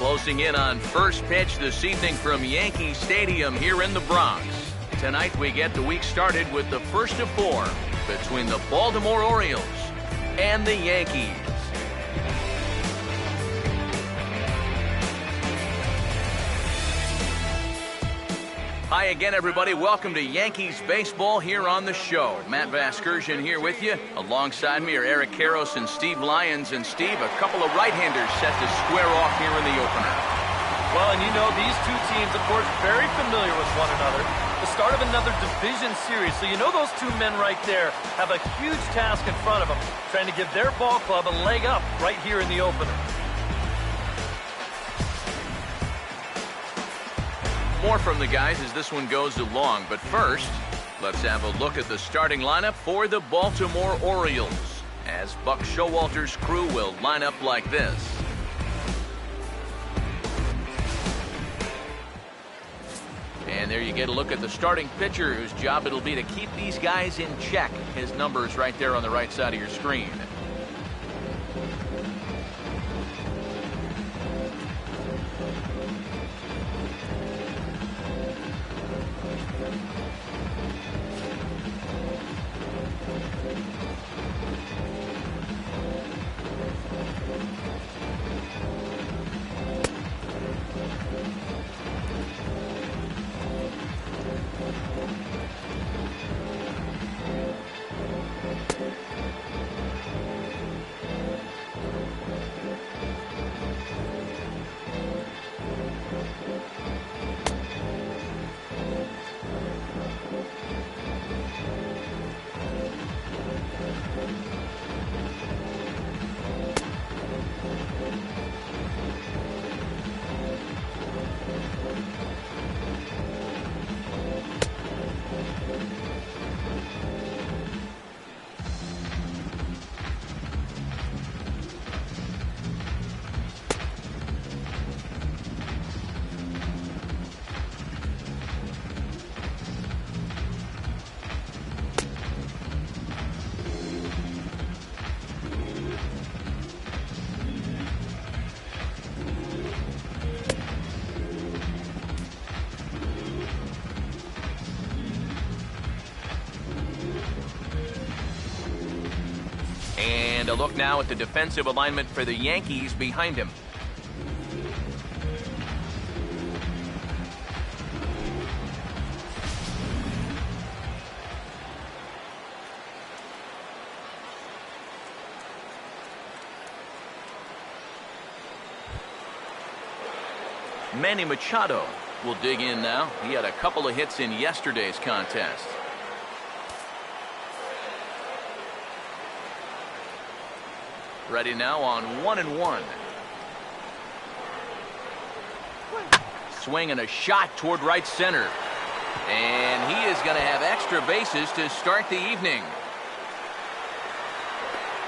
Closing in on first pitch this evening from Yankee Stadium here in the Bronx. Tonight we get the week started with the first of four between the Baltimore Orioles and the Yankees. Hi again, everybody. Welcome to Yankees baseball here on the show. Matt Vasgersian here with you. Alongside me are Eric Karros and Steve Lyons. And Steve, a couple of right-handers set to square off here in the opener. Well, and you know, these two teams, of course, very familiar with one another. The start of another division series. So you know those two men right there have a huge task in front of them, trying to give their ball club a leg up right here in the opener. More from the guys as this one goes along, but first, let's have a look at the starting lineup for the Baltimore Orioles, as Buck Showalter's crew will line up like this. And there you get a look at the starting pitcher, whose job it'll be to keep these guys in check. His number's right there on the right side of your screen. And a look now at the defensive alignment for the Yankees behind him. Manny Machado will dig in now. He had a couple of hits in yesterday's contest. Ready now on 1-1. Swing and a shot toward right center. And he is going to have extra bases to start the evening.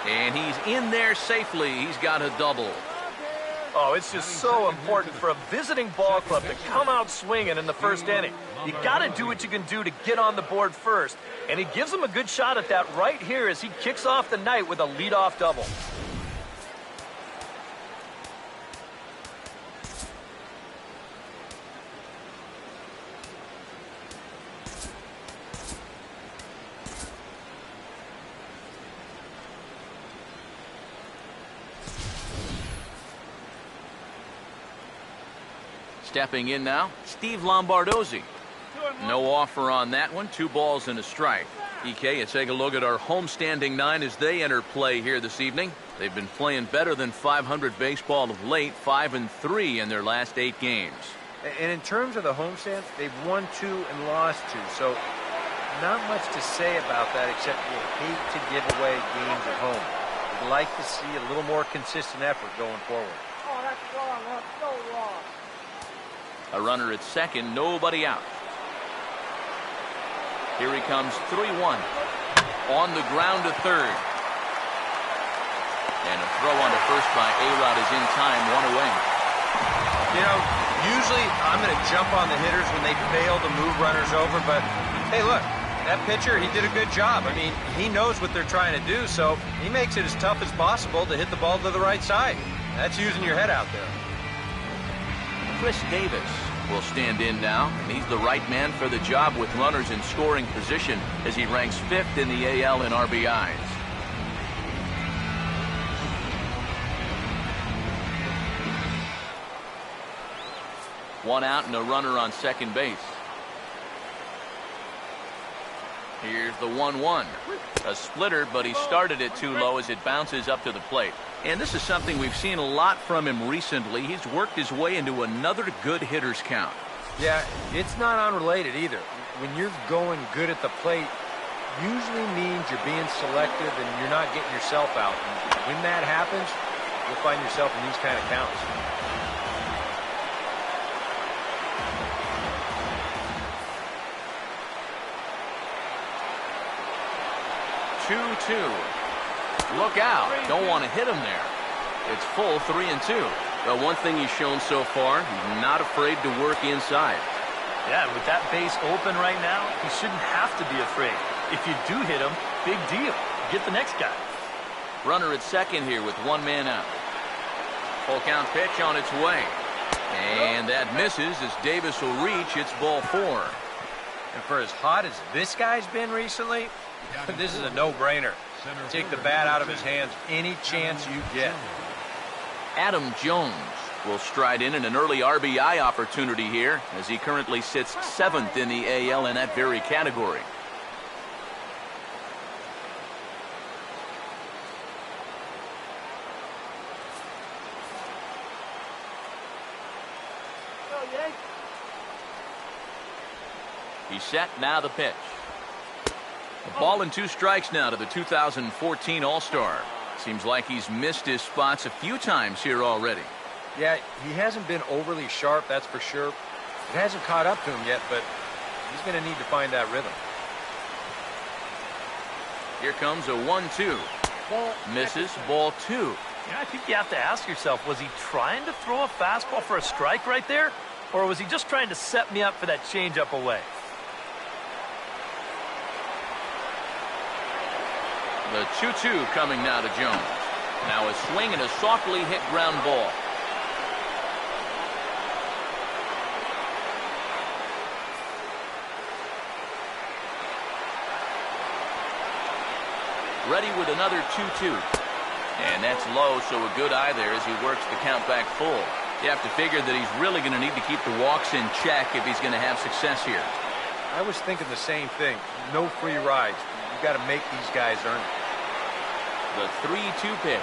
And he's in there safely. He's got a double. Oh, it's just so important for a visiting ball club to come out swinging in the first inning. You got to do what you can do to get on the board first. And he gives them a good shot at that right here as he kicks off the night with a leadoff double. Stepping in now, Steve Lombardozzi. No offer on that one. 2 balls and a strike. EK, you take a look at our homestanding 9 as they enter play here this evening. They've been playing better than .500 baseball of late, 5-3 in their last 8 games. And in terms of the homestand, they've won 2 and lost 2. So not much to say about that except you hate to give away games at home. You'd like to see a little more consistent effort going forward. Oh, that's wrong. That's so wrong. A runner at second, nobody out. Here he comes, 3-1. On the ground to third. And a throw on to first by A-Rod is in time, 1 away. You know, usually I'm going to jump on the hitters when they fail to move runners over, but hey, look, that pitcher, he did a good job. I mean, he knows what they're trying to do, so he makes it as tough as possible to hit the ball to the right side. That's using your head out there. Chris Davis will stand in now, and he's the right man for the job with runners in scoring position as he ranks 5th in the AL in RBIs. One out and a runner on second base. Here's the 1-1. A splitter, but he started it too low as it bounces up to the plate. And this is something we've seen a lot from him recently. He's worked his way into another good hitter's count. Yeah, it's not unrelated either. When you're going good at the plate, usually means you're being selective and you're not getting yourself out. And when that happens, you'll find yourself in these kind of counts. 2-2. Look out. Don't want to hit him there. It's full 3-2. Well, one thing he's shown so far, he's not afraid to work inside. Yeah, with that base open right now, he shouldn't have to be afraid. If you do hit him, big deal. Get the next guy. Runner at second here with one man out. Full count pitch on its way. And that misses as Davis will reach. It's ball 4. And for as hot as this guy's been recently, this is a no-brainer. Take the bat out of his hands any chance you get. Adam Jones will stride in an early RBI opportunity here as he currently sits 7th in the AL in that very category. He's set, now the pitch. A ball and 2 strikes now to the 2014 All-Star. Seems like he's missed his spots a few times here already. Yeah, he hasn't been overly sharp, that's for sure. It hasn't caught up to him yet, but he's going to need to find that rhythm. Here comes a 1-2. Misses, ball 2. Yeah, I think you have to ask yourself, was he trying to throw a fastball for a strike right there? Or was he just trying to set me up for that changeup away? The 2-2 coming now to Jones. Now a swing and a softly hit ground ball. Ready with another 2-2. And that's low, so a good eye there as he works the count back full. You have to figure that he's really going to need to keep the walks in check if he's going to have success here. I was thinking the same thing. No free rides. You've got to make these guys earn it. The 3-2 pitch.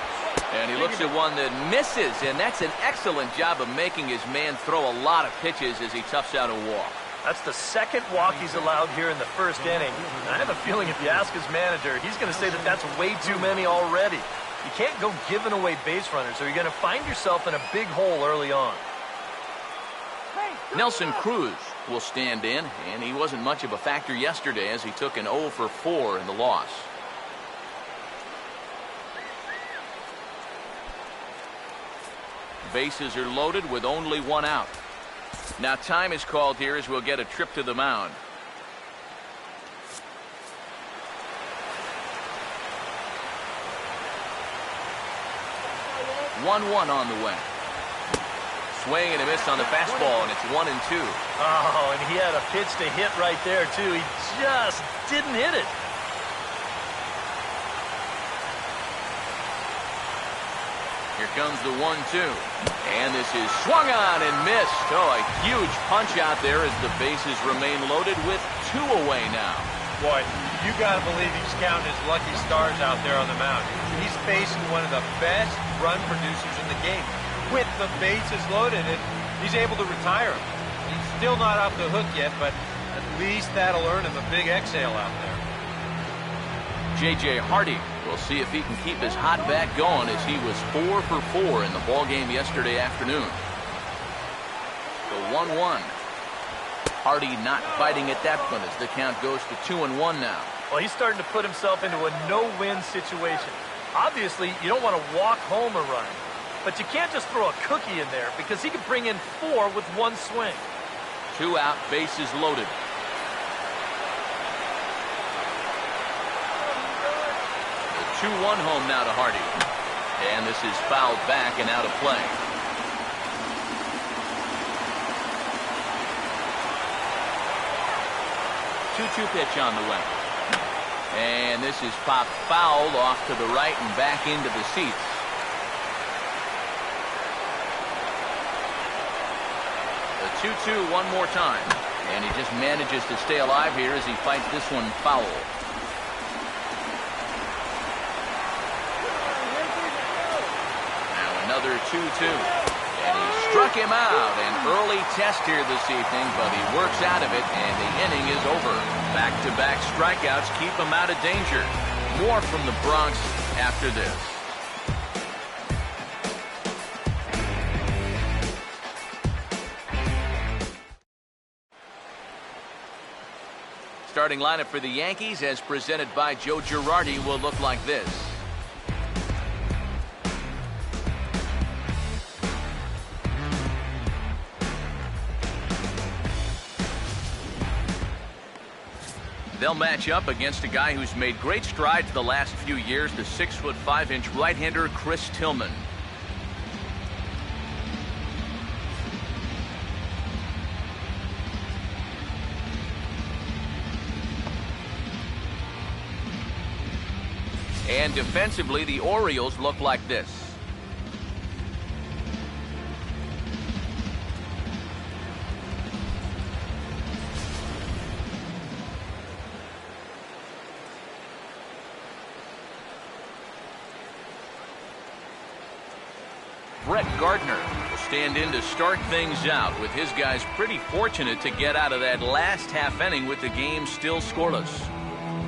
And he looks at one that misses, and that's an excellent job of making his man throw a lot of pitches as he toughs out a walk. That's the second walk he's allowed here in the first inning. And I have a feeling if you ask his manager, he's going to say that that's way too many already. You can't go giving away base runners, or you're going to find yourself in a big hole early on. Nelson Cruz will stand in, and he wasn't much of a factor yesterday as he took an 0 for 4 in the loss. Bases are loaded with only one out. Now time is called here as we'll get a trip to the mound. One on the way. Swing and a miss on the fastball, and it's 1-2. Oh, and he had a pitch to hit right there, too. He just didn't hit it. Here comes the 1-2. And this is swung on and missed. Oh, a huge punch out there as the bases remain loaded with 2 away now. Boy, you got to believe he's counting his lucky stars out there on the mound. He's facing one of the best run producers in the game. With the bases loaded, and he's able to retire him. He's still not off the hook yet, but at least that'll earn him a big exhale out there. J.J. Hardy will see if he can keep his hot bat going as he was 4 for 4 in the ballgame yesterday afternoon. The 1-1. Hardy not biting at that one as the count goes to 2-1 now. Well, he's starting to put himself into a no-win situation. Obviously, you don't want to walk home a run, but you can't just throw a cookie in there because he could bring in 4 with 1 swing. 2 out, bases loaded. The 2-1 home now to Hardy. And this is fouled back and out of play. 2-2 pitch on the way. And this is popped foul off to the right and back into the seats. The 2-2 one more time. And he just manages to stay alive here as he fights this one foul. Now another 2-2. And he struck him out. An early test here this evening, but he works out of it, and the inning is over. Back-to-back strikeouts keep him out of danger. More from the Bronx after this. Starting lineup for the Yankees, as presented by Joe Girardi, will look like this. They'll match up against a guy who's made great strides the last few years, the 6'5" right-hander Chris Tillman. And defensively, the Orioles look like this. Brett Gardner will stand in to start things out, with his guys pretty fortunate to get out of that last half inning with the game still scoreless.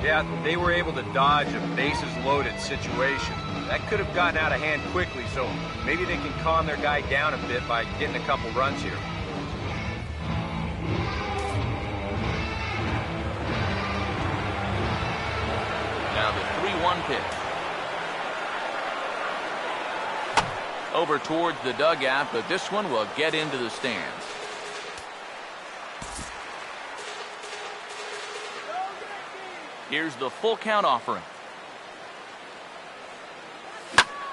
Yeah, they were able to dodge a bases-loaded situation. That could have gotten out of hand quickly, so maybe they can calm their guy down a bit by getting a couple runs here. Now the 3-1 pitch. Over towards the dugout, but this one will get into the stands. Here's the full count offering.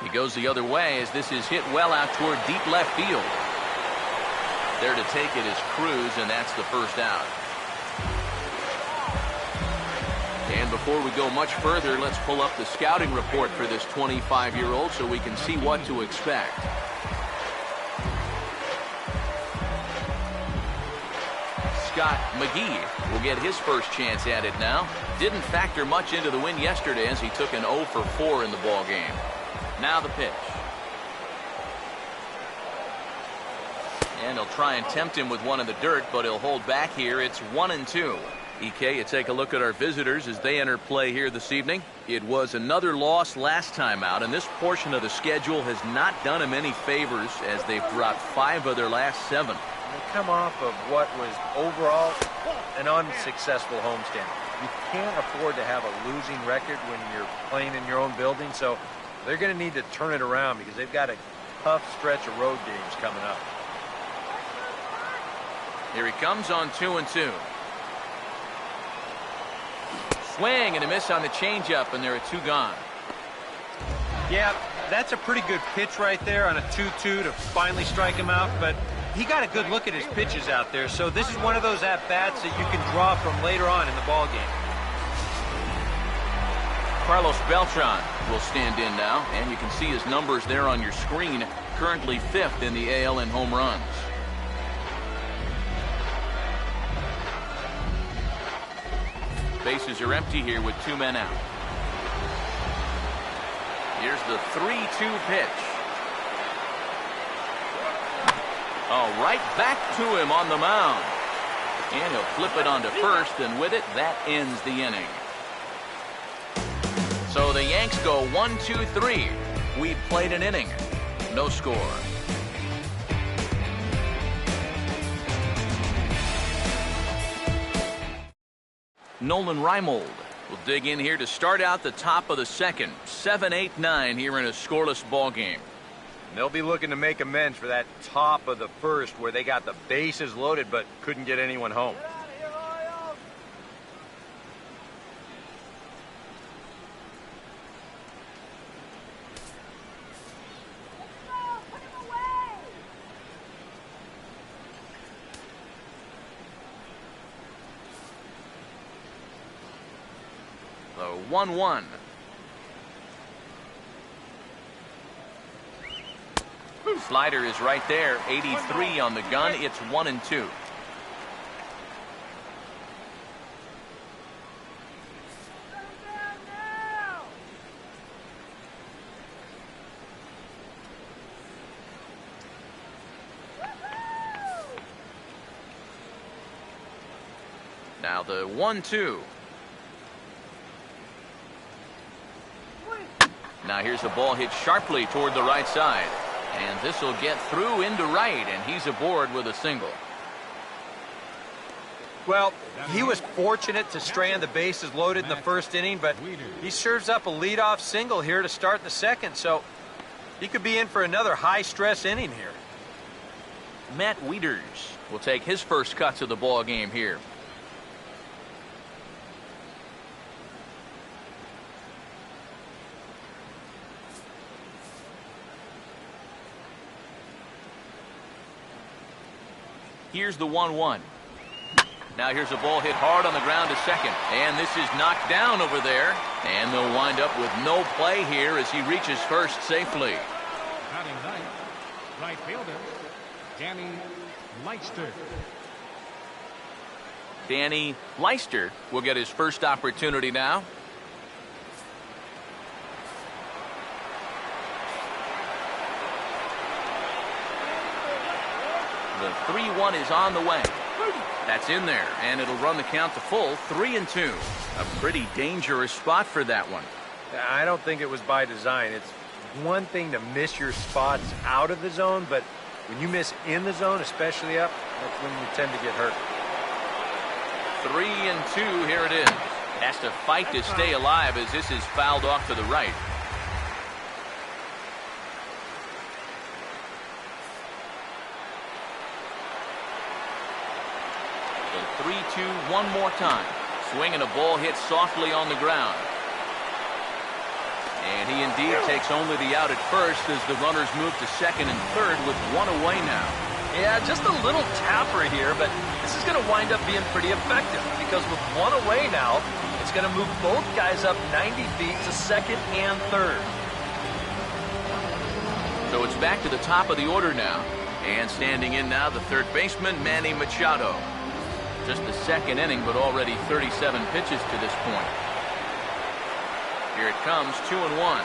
He goes the other way as this is hit well out toward deep left field. There to take it is Cruz, and that's the first out. And before we go much further, let's pull up the scouting report for this 25-year-old so we can see what to expect. Scott McGee will get his first chance at it now. Didn't factor much into the win yesterday as he took an 0 for 4 in the ball game. Now the pitch. And he'll try and tempt him with one in the dirt, but he'll hold back here. It's 1-2. EK, you take a look at our visitors as they enter play here this evening. It was another loss last time out, and this portion of the schedule has not done them any favors as they've dropped 5 of their last 7. They come off of what was overall an unsuccessful homestand. You can't afford to have a losing record when you're playing in your own building, so they're going to need to turn it around because they've got a tough stretch of road games coming up. Here he comes on 2-2. Swing and a miss on the changeup, and there are 2 gone. Yeah, that's a pretty good pitch right there on a 2-2 to finally strike him out, but he got a good look at his pitches out there, so this is one of those at-bats that you can draw from later on in the ball game. Carlos Beltran will stand in now, and you can see his numbers there on your screen. Currently 5th in the AL in home runs. Bases are empty here with 2 men out. Here's the 3-2 pitch. Oh, right back to him on the mound. And he'll flip it onto first, and with it, that ends the inning. So the Yanks go 1-2-3. We played an inning. No score. Nolan Reimold will dig in here to start out the top of the second. 7-8-9 here in a scoreless ball game. And they'll be looking to make amends for that top of the first where they got the bases loaded but couldn't get anyone home. 1-1. Slider is right there. 83 on the gun. It's 1-2. Now the 1-2. Now here's a ball hit sharply toward the right side. And this will get through into right, and he's aboard with a single. Well, he was fortunate to strand the bases loaded in the first inning, but he serves up a leadoff single here to start the second, so he could be in for another high-stress inning here. Matt Wieters will take his first cuts of the ball game here. Here's the 1-1. Now here's a ball hit hard on the ground to second. And this is knocked down over there. And they'll wind up with no play here as he reaches first safely. Batting ninth, right fielder, Danny Leister. Danny Leister will get his first opportunity now. The 3-1 is on the way. That's in there, and it'll run the count to full. 3-2. A pretty dangerous spot for that one. I don't think it was by design. It's one thing to miss your spots out of the zone, but when you miss in the zone, especially up, that's when you tend to get hurt. 3-2. Here it is. Has to fight to stay alive as this is fouled off to the right. The 3-2 one more time. Swinging a ball hit softly on the ground. And he indeed takes only the out at first as the runners move to second and third with one away now. Yeah, just a little tapper here, but this is going to wind up being pretty effective because with one away now, it's going to move both guys up 90 feet to second and third. So it's back to the top of the order now. And standing in now, the third baseman, Manny Machado. Just the second inning, but already 37 pitches to this point. Here it comes, 2-1.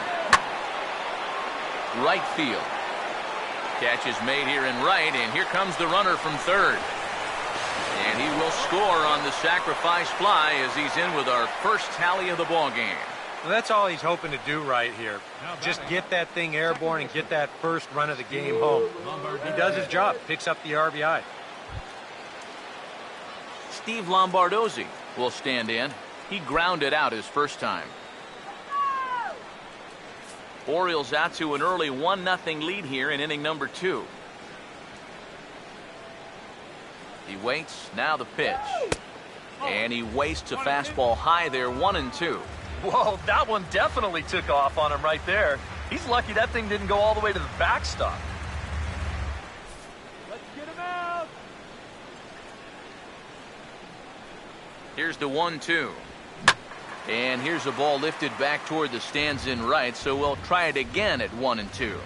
Right field. Catch is made here in right, and here comes the runner from third. And he will score on the sacrifice fly as he's in with our first tally of the ball game. Well, that's all he's hoping to do right here. Just get that thing airborne and get that first run of the game home. He does his job, picks up the RBI. Steve Lombardozzi will stand in. He grounded out his first time. Orioles out to an early 1-0 lead here in inning number 2. He waits, now the pitch. And he wastes a fastball high there, 1-2. Whoa, that one definitely took off on him right there. He's lucky that thing didn't go all the way to the backstop. Let's get him out. Here's the 1-2. And here's a ball lifted back toward the stands in right, so we'll try it again at 1-2.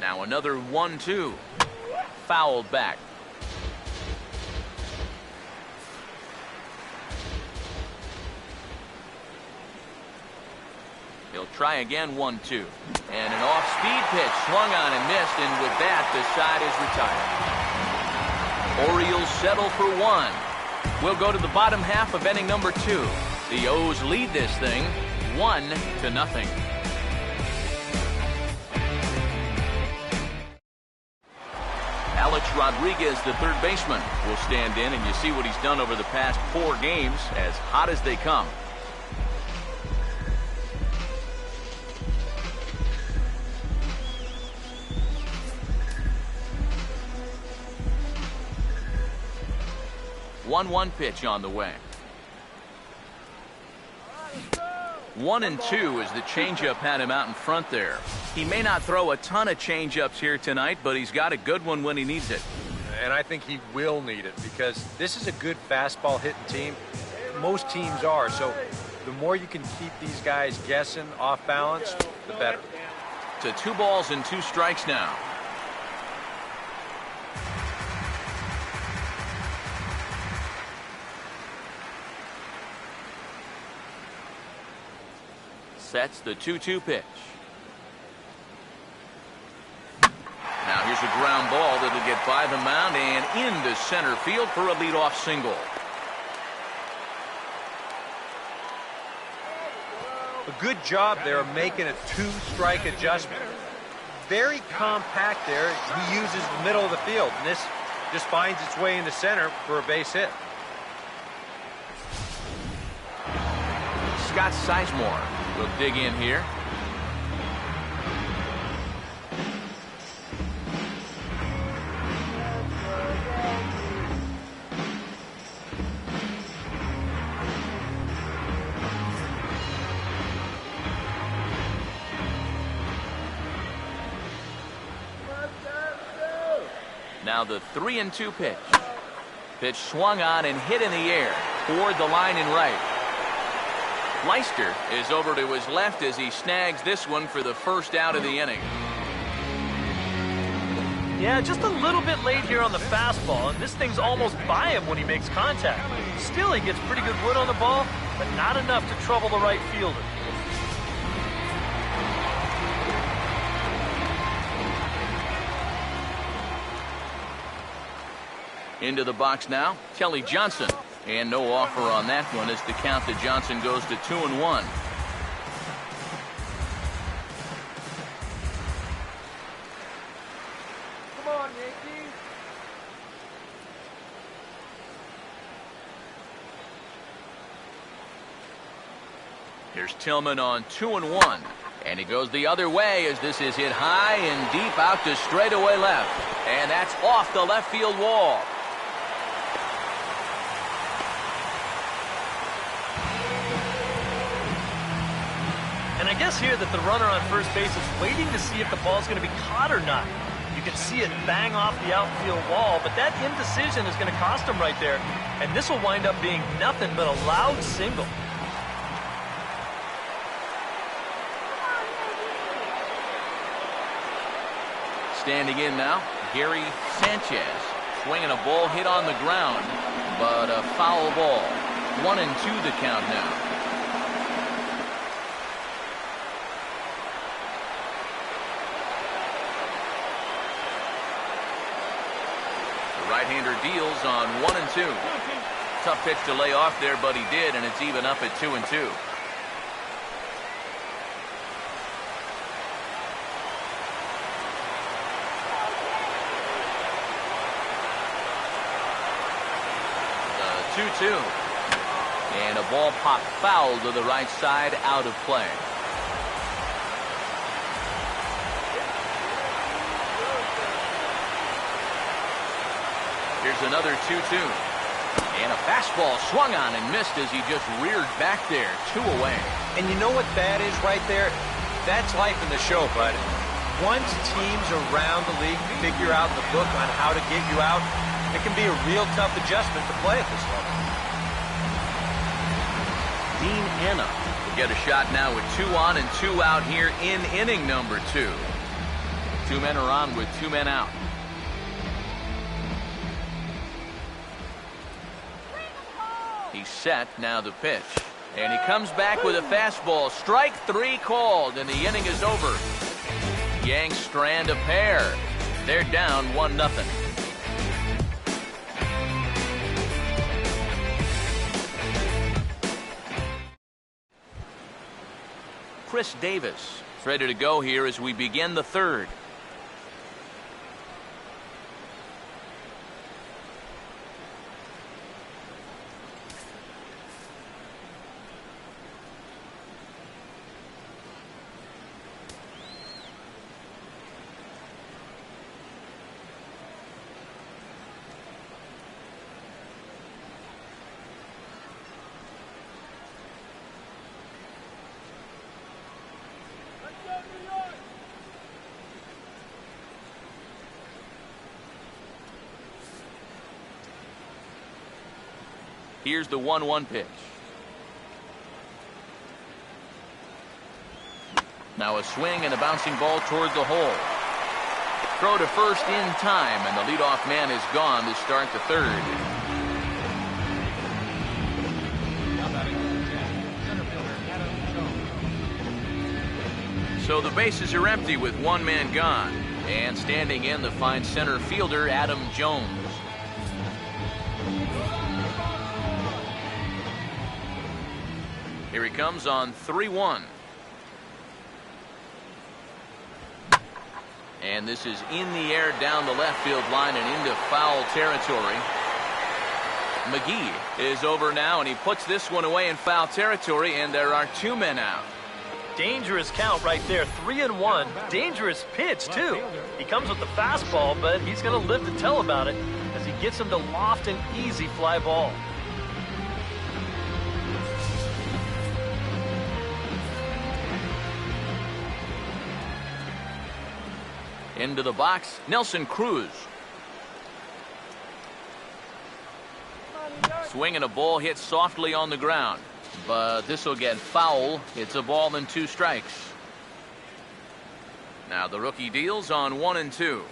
Now another 1-2. Fouled back. He'll try again, 1-2. And an off-speed pitch swung on and missed, and with that, the side is retired. Orioles settle for 1. We'll go to the bottom half of inning number 2. The O's lead this thing 1-0. Alex Rodriguez, the third baseman, will stand in, and you see what he's done over the past 4 games, as hot as they come. One pitch on the way. 1-2 as the changeup had him out in front there. He may not throw a ton of changeups here tonight, but he's got a good one when he needs it. And I think he will need it because this is a good fastball hitting team. most teams are. So the more you can keep these guys guessing off balance, the better. To 2 balls and 2 strikes now. Sets the 2-2 pitch. Now here's a ground ball that'll get by the mound and into center field for a leadoff single. A good job there of making a 2-strike adjustment. Very compact there. He uses the middle of the field, and this just finds its way into center for a base hit. Scott Sizemore will dig in here. Now the 3-2 pitch. Pitch swung on and hit in the air toward the line and right. Leister is over to his left as he snags this one for the first out of the inning. Yeah, just a little bit late here on the fastball, and this thing's almost by him when he makes contact. Still, he gets pretty good wood on the ball, but not enough to trouble the right fielder. Into the box now, Kelly Johnson. And no offer on that one as the count to Johnson goes to 2-1. Come on, Yankees. Here's Tillman on 2-1. And he goes the other way as this is hit high and deep out to straightaway left. And that's off the left field wall. And I guess here that the runner on first base is waiting to see if the ball's going to be caught or not. You can see it bang off the outfield wall, but that indecision is going to cost him right there. And this will wind up being nothing but a loud single. Standing in now, Gary Sanchez. Swinging a ball hit on the ground, but a foul ball. 1-2 the count now. Right-hander deals on 1-2. Tough pitch to lay off there, but he did, and it's even up at 2-2. The 2-2. And a ball popped foul to the right side, out of play. Here's another 2-2. And a fastball swung on and missed as he just reared back there. 2 away. And you know what that is right there? That's life in the show, bud. Once teams around the league figure out the book on how to get you out, it can be a real tough adjustment to play at this level. Dean Anna will get a shot now with 2 on and 2 out here in inning number 2. 2 men are on with 2 men out. He's set, now the pitch. And he comes back with a fastball. Strike 3 called, and the inning is over. Yanks strand a pair. They're down 1-0. Chris Davis ready to go here as we begin the 3rd. Here's the 1-1 pitch. Now a swing and a bouncing ball toward the hole. Throw to first in time, and the leadoff man is gone to start the third. Now batting number 10, center fielder Adam Jones. So the bases are empty with one man gone. And standing in the fine center fielder, Adam Jones. Here he comes on 3-1. And this is in the air down the left field line and into foul territory. McGee is over now, and he puts this one away in foul territory, and there are 2 men out. Dangerous count right there, 3-1. Dangerous pitch, too. He comes with the fastball, but he's going to live to tell about it as he gets him to loft an easy fly ball. Into the box, Nelson Cruz. Swinging a ball hit softly on the ground, but this will get foul. It's a ball and 2 strikes. Now the rookie deals on 1-2.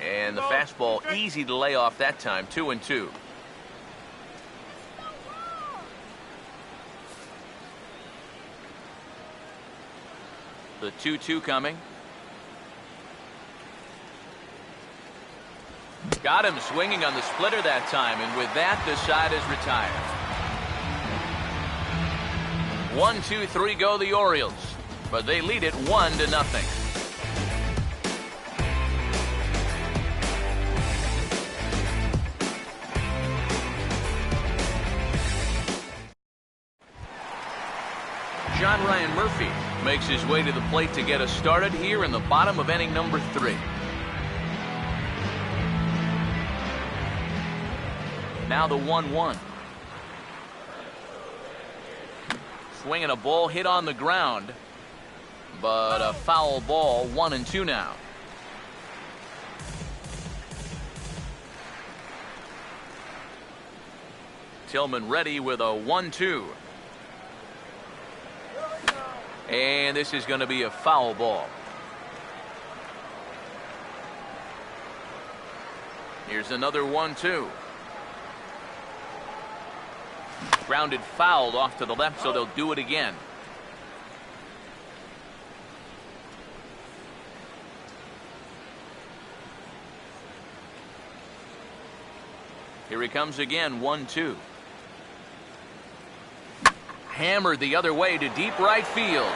And the fastball easy to lay off that time, 2-2. The 2-2 coming. Got him swinging on the splitter that time, and with that, the side is retired. 1-2-3 go the Orioles, but they lead it 1-0. John Ryan Murphy makes his way to the plate to get us started here in the bottom of inning number 3. Now the 1-1. Swinging a ball hit on the ground, but a foul ball, 1-2 now. Tillman ready with a 1-2. And this is going to be a foul ball. Here's another 1-2. Grounded fouled off to the left, so they'll do it again. Here he comes again, 1-2. Hammered the other way to deep right field.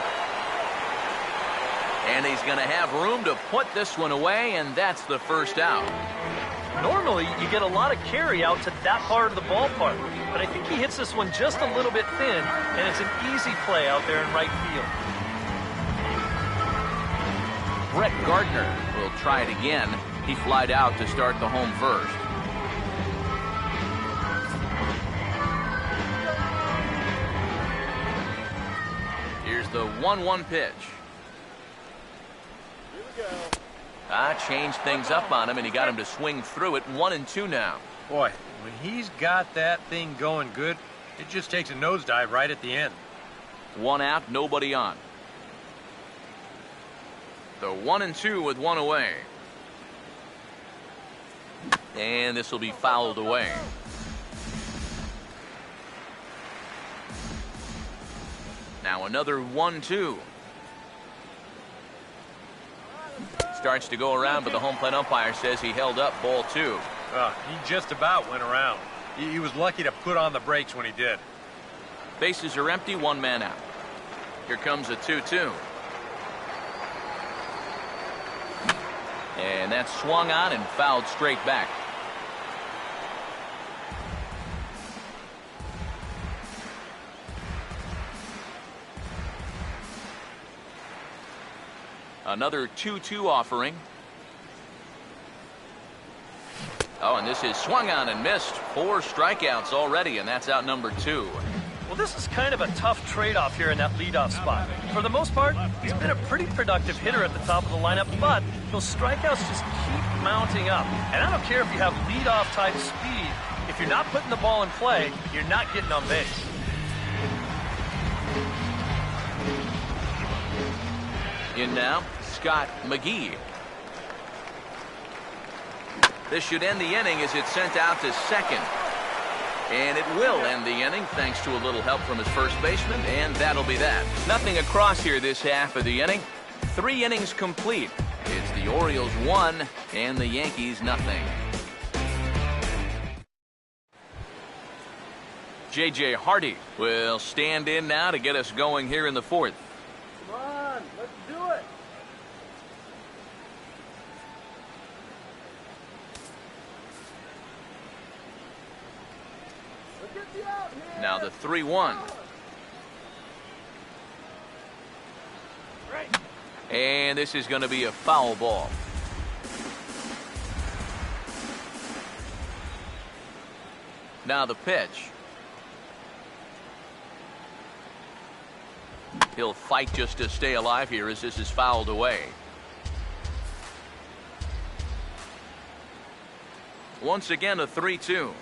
And he's going to have room to put this one away, and that's the first out. Normally, you get a lot of carry out to that part of the ballpark, but I think he hits this one just a little bit thin, and it's an easy play out there in right field. Brett Gardner will try it again. He flied out to start the home first. Here's the 1-1 pitch. Changed things up on him, and he got him to swing through it. 1-2 now. Boy, when he's got that thing going good, it just takes a nosedive right at the end. 1 out, nobody on. The 1-2 with 1 away. And this will be fouled away. Now another 1-2. Starts to go around, but the home plate umpire says he held up, ball 2. He just about went around. He was lucky to put on the brakes when he did. Bases are empty, 1 man out. Here comes a 2-2. And that's swung on and fouled straight back. Another 2-2 offering. Oh, and this is swung on and missed. 4 strikeouts already, and that's out number 2. Well, this is kind of a tough trade-off here in that leadoff spot. For the most part, he's been a pretty productive hitter at the top of the lineup, but those strikeouts just keep mounting up. And I don't care if you have leadoff type speed. If you're not putting the ball in play, you're not getting on base. In now, Scott McGee. This should end the inning as it's sent out to second. And it will end the inning thanks to a little help from his first baseman, and that'll be that. Nothing across here this half of the inning. 3 innings complete. It's the Orioles 1 and the Yankees nothing. J.J. Hardy will stand in now to get us going here in the 4th. Come on, let's do it. Let's get you out here. Now the 3-1. And this is going to be a foul ball. Now the pitch. He'll fight just to stay alive here as this is fouled away. Once again, a 3-2.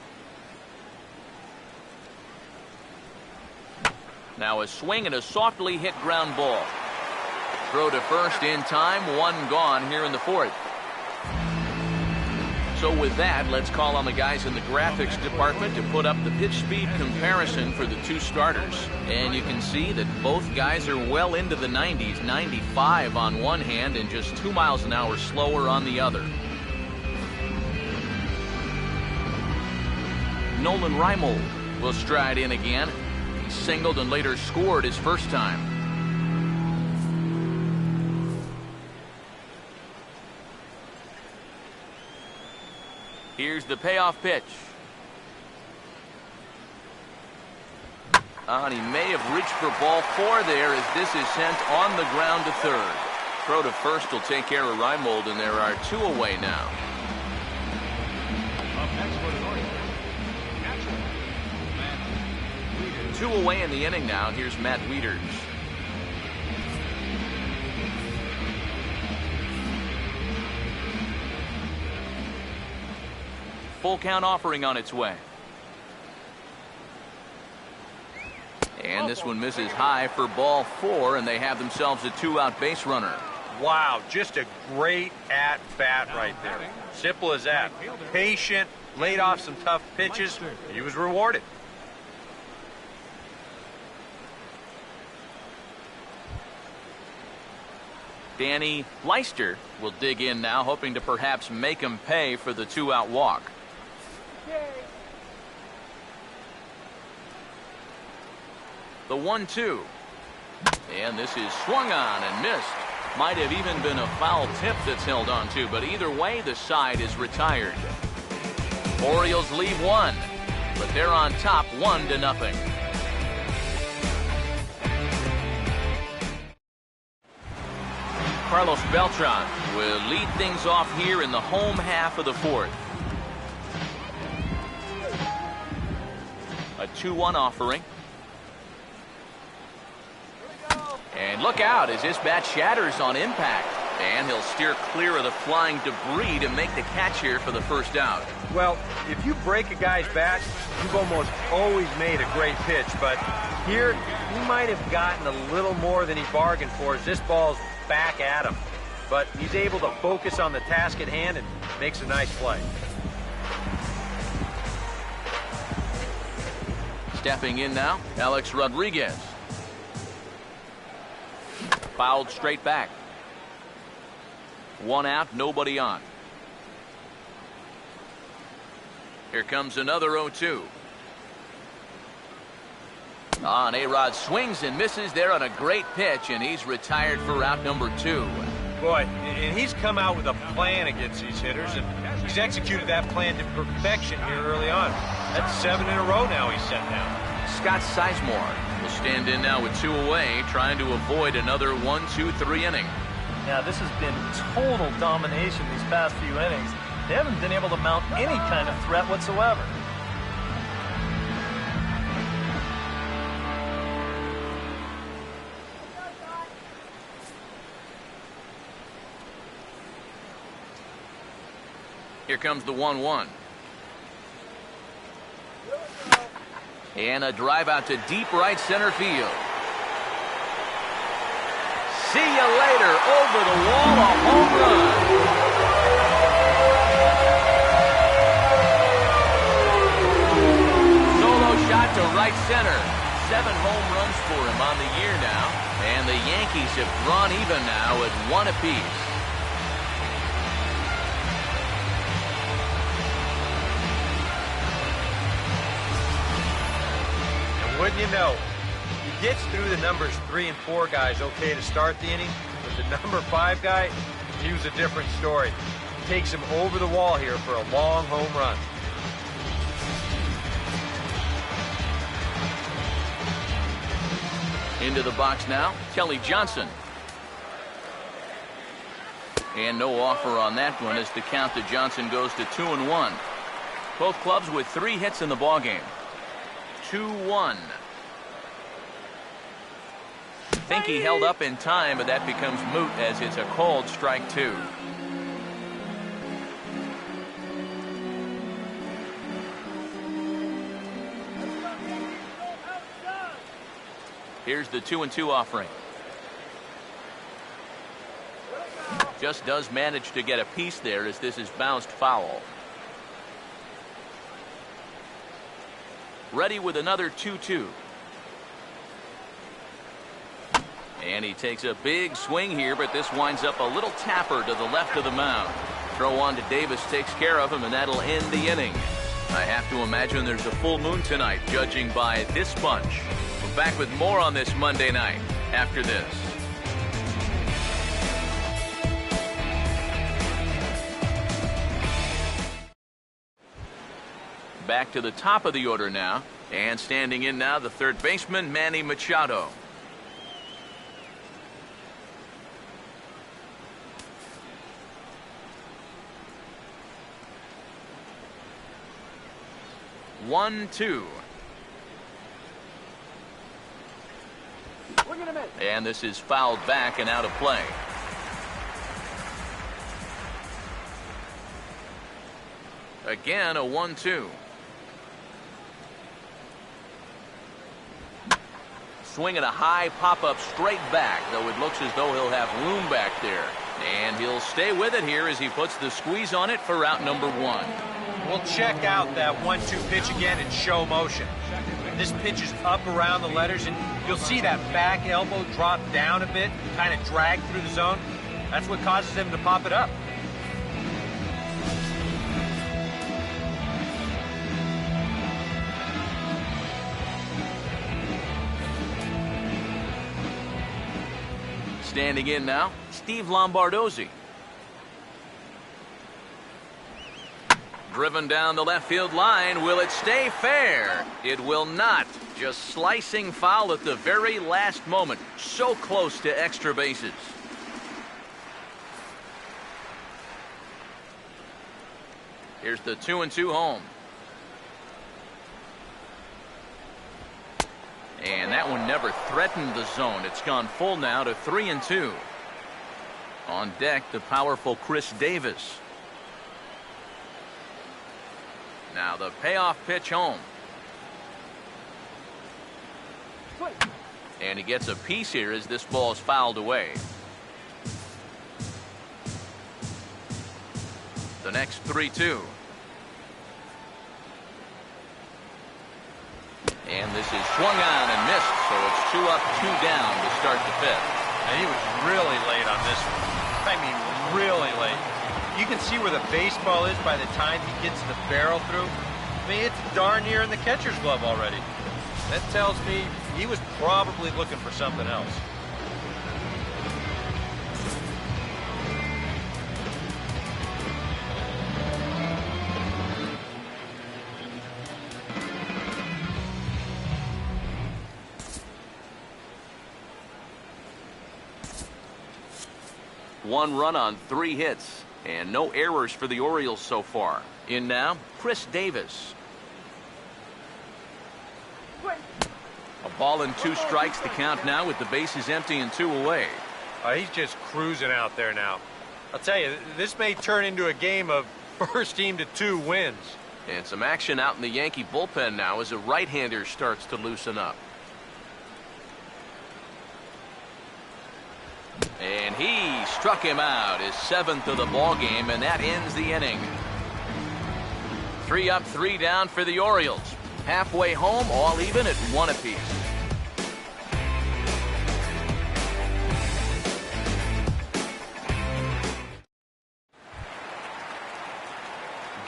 Now a swing and a softly hit ground ball. Throw to first in time, 1 gone here in the 4th. So with that, let's call on the guys in the graphics department to put up the pitch speed comparison for the 2 starters. And you can see that both guys are well into the 90s, 95 on one hand and just 2 miles an hour slower on the other. Nolan Reimold will stride in again. He singled and later scored his first time. Here's the payoff pitch. And he may have reached for ball 4 there as this is sent on the ground to third. Throw to first will take care of Reimold, and there are 2 away now. Up next for the Orioles, catcher, Matt Wieters. 2 away in the inning now. Here's Matt Wieters. Full count offering on its way. And this one misses high for ball 4, and they have themselves a 2-out base runner. Wow, just a great at-bat right there. Simple as that. Patient, laid off some tough pitches. He was rewarded. Danny Leister will dig in now, hoping to perhaps make him pay for the 2-out walk. The 1-2. And this is swung on and missed. Might have even been a foul tip that's held on to, but either way, the side is retired. Orioles leave 1, but they're on top 1-0. Carlos Beltran will lead things off here in the home half of the 4th. A 2-1 offering. And look out as this bat shatters on impact. And he'll steer clear of the flying debris to make the catch here for the first out. Well, if you break a guy's bat, you've almost always made a great pitch. But here, he might have gotten a little more than he bargained for as this ball's back at him. But he's able to focus on the task at hand and makes a nice play. Stepping in now, Alex Rodriguez. Fouled straight back. 1 out, nobody on. Here comes another 0-2. And A-Rod swings and misses there on a great pitch, and he's retired for out number 2. Boy, and he's come out with a plan against these hitters, and he's executed that plan to perfection here early on. That's 7 in a row now he's set down. Scott Sizemore will stand in now with 2 away, trying to avoid another 1-2-3 inning. Yeah, this has been total domination these past few innings. They haven't been able to mount any kind of threat whatsoever. Here comes the 1-1. And a drive out to deep right center field. See you later. Over the wall, a home run. Solo shot to right center. 7 home runs for him on the year now. And the Yankees have drawn even now at 1 apiece. Wouldn't you know, he gets through the numbers 3 and 4 guys okay to start the inning, but the number 5 guy, he was a different story. He takes him over the wall here for a long home run. Into the box now, Kelly Johnson. And no offer on that one as the count to Johnson goes to 2-1. Both clubs with 3 hits in the ballgame. 2-1. Think he held up in time, but that becomes moot as it's a called strike 2. Here's the 2-2 offering. Just does manage to get a piece there as this is bounced foul. Ready with another 2-2. And he takes a big swing here, but this winds up a little tapper to the left of the mound. Throw on to Davis takes care of him, and that'll end the inning. I have to imagine there's a full moon tonight, judging by this bunch. We're back with more on this Monday night after this. Back to the top of the order now. And standing in now, the third baseman, Manny Machado. One, two. And this is fouled back and out of play. Again, a 1-2. Swinging a high pop-up straight back, though it looks as though he'll have room back there. And he'll stay with it here as he puts the squeeze on it for out number 1. We'll check out that 1-2 pitch again in show motion. This pitch is up around the letters, and you'll see that back elbow drop down a bit, kind of drag through the zone. That's what causes him to pop it up. Standing in now, Steve Lombardozzi. Driven down the left field line. Will it stay fair? It will not. Just slicing foul at the very last moment. So close to extra bases. Here's the 2-2 home. And that one never threatened the zone. It's gone full now to 3-2. On deck, the powerful Chris Davis. Now the payoff pitch home. And he gets a piece here as this ball is fouled away. The next 3-2. And this is swung on and missed, so it's 2 up, 2 down to start the 5th. And he was really late on this one. I mean, really late. You can see where the baseball is by the time he gets the barrel through. I mean, it's darn near in the catcher's glove already. That tells me he was probably looking for something else. One run on 3 hits, and no errors for the Orioles so far. In now, Chris Davis. A ball and 2 strikes, the count now with the bases empty and 2 away. He's just cruising out there now. I'll tell you, this may turn into a game of First team to 2 wins. And some action out in the Yankee bullpen now as a right-hander starts to loosen up. And he struck him out, his 7th of the ball game, and that ends the inning. 3 up, 3 down for the Orioles. Halfway home, all even at 1 apiece.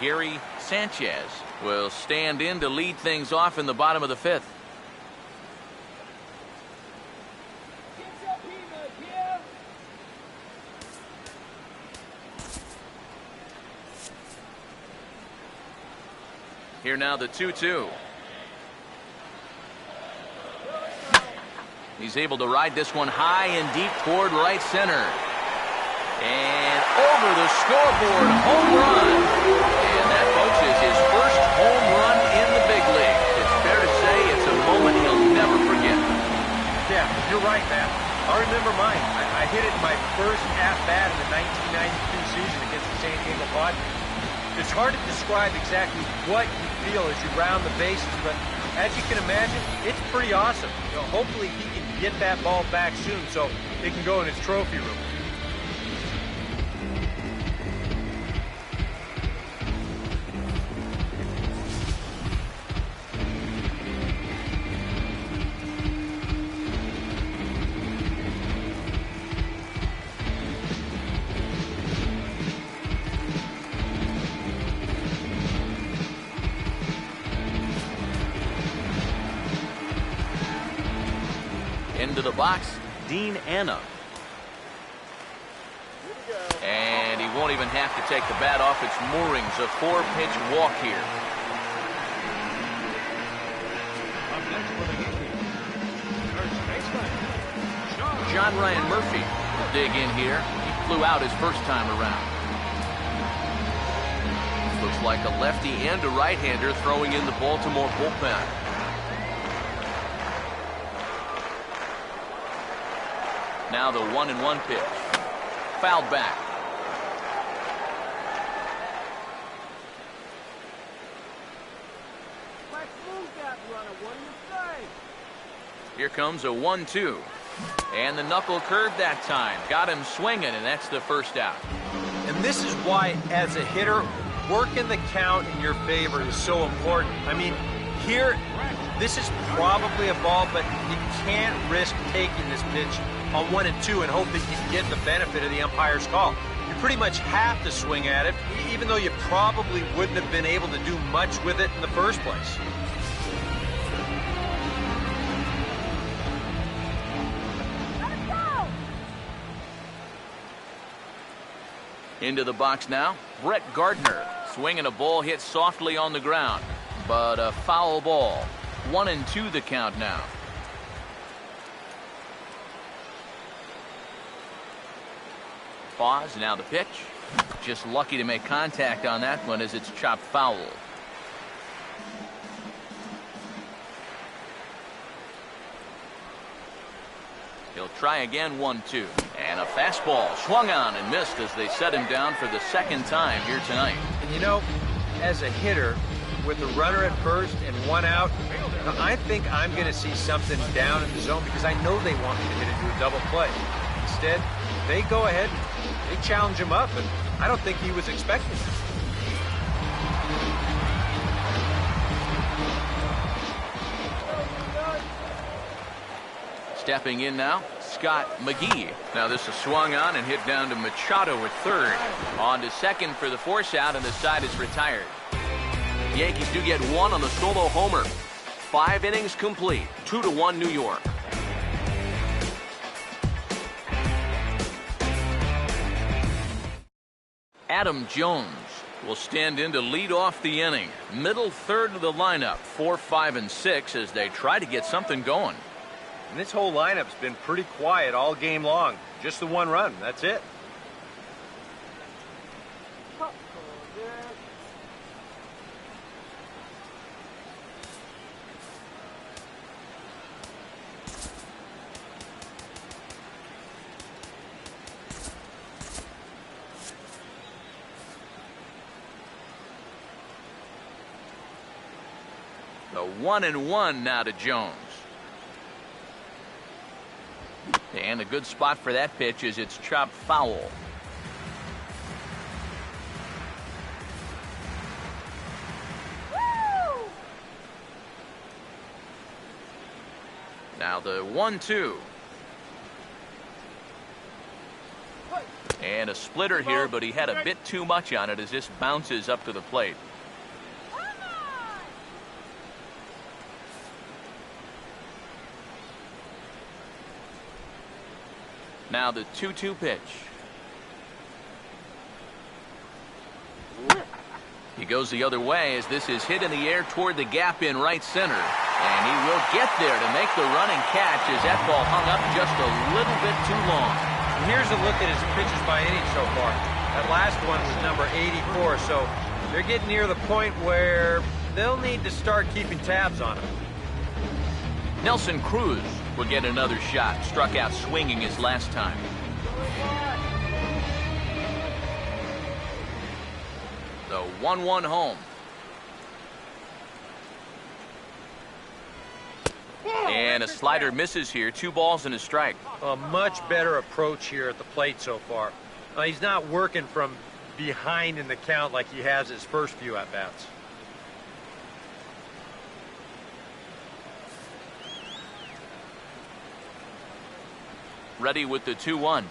Gary Sanchez will stand in to lead things off in the bottom of the 5th. Here now the 2-2. He's able to ride this one high and deep toward right center. And over the scoreboard, home run. And that, folks, is his first home run in the big league. It's fair to say it's a moment he'll never forget. Yeah, you're right, Matt. I remember mine. I hit it in my first at-bat in the 1992 season against the San Diego Padres. It's hard to describe exactly what you feel as you round the bases, but as you can imagine, it's pretty awesome. You know, hopefully he can get that ball back soon so it can go in his trophy room. Into the box, Dean Anna. And he won't even have to take the bat off its moorings. A 4-pitch walk here. Up next for the Yankees, first baseman, John Ryan Murphy will dig in here. He flew out his first time around. Looks like a lefty and a right-hander throwing in the Baltimore bullpen. Now the 1-1 pitch. Fouled back. Let's move that runner. What do you say? Here comes a 1-2. And the knuckle curve that time. Got him swinging, and that's the first out. And this is why, as a hitter, working the count in your favor is so important. I mean, here, this is probably a ball, but you can't risk taking this pitch on 1 and 2 and hope that you can get the benefit of the umpire's call. You pretty much have to swing at it, even though you probably wouldn't have been able to do much with it in the first place. Let's go! Into the box now, Brett Gardner. Swinging a ball hit softly on the ground, but a foul ball. 1-2 the count now. Pause, now the pitch. Just lucky to make contact on that one as it's chopped foul. He'll try again, 1-2. And a fastball swung on and missed as they set him down for the 2nd time here tonight. And you know, as a hitter, with a runner at first and 1 out, I think I'm going to see something down in the zone because I know they want me to hit into a double play. Instead, they go ahead, they challenge him up, and I don't think he was expecting it. Stepping in now, Scott McGee. Now this is swung on and hit down to Machado at 3rd. On to 2nd for the force out, and the side is retired. The Yankees do get 1 on the solo homer. 5 innings complete, 2-1 New York. Adam Jones will stand in to lead off the inning. Middle third of the lineup, 4, 5, and 6 as they try to get something going. And this whole lineup's been pretty quiet all game long. Just the 1 run, that's it. 1-1 now to Jones. And a good spot for that pitch is it's chopped foul. Now the 1-2. And a splitter here, but he had a bit too much on it as this bounces up to the plate. Now the 2-2 pitch. He goes the other way as this is hit in the air toward the gap in right center. And he will get there to make the running catch as that ball hung up just a little bit too long. And here's a look at his pitches by inning so far. That last one was number 84, so they're getting near the point where they'll need to start keeping tabs on him. Nelson Cruz will get another shot. Struck out swinging his last time. The 1-1 home. And a slider misses here. 2 balls and a strike. A much better approach here at the plate so far. He's not working from behind in the count like he has his first few at-bats. Ready with the 2-1.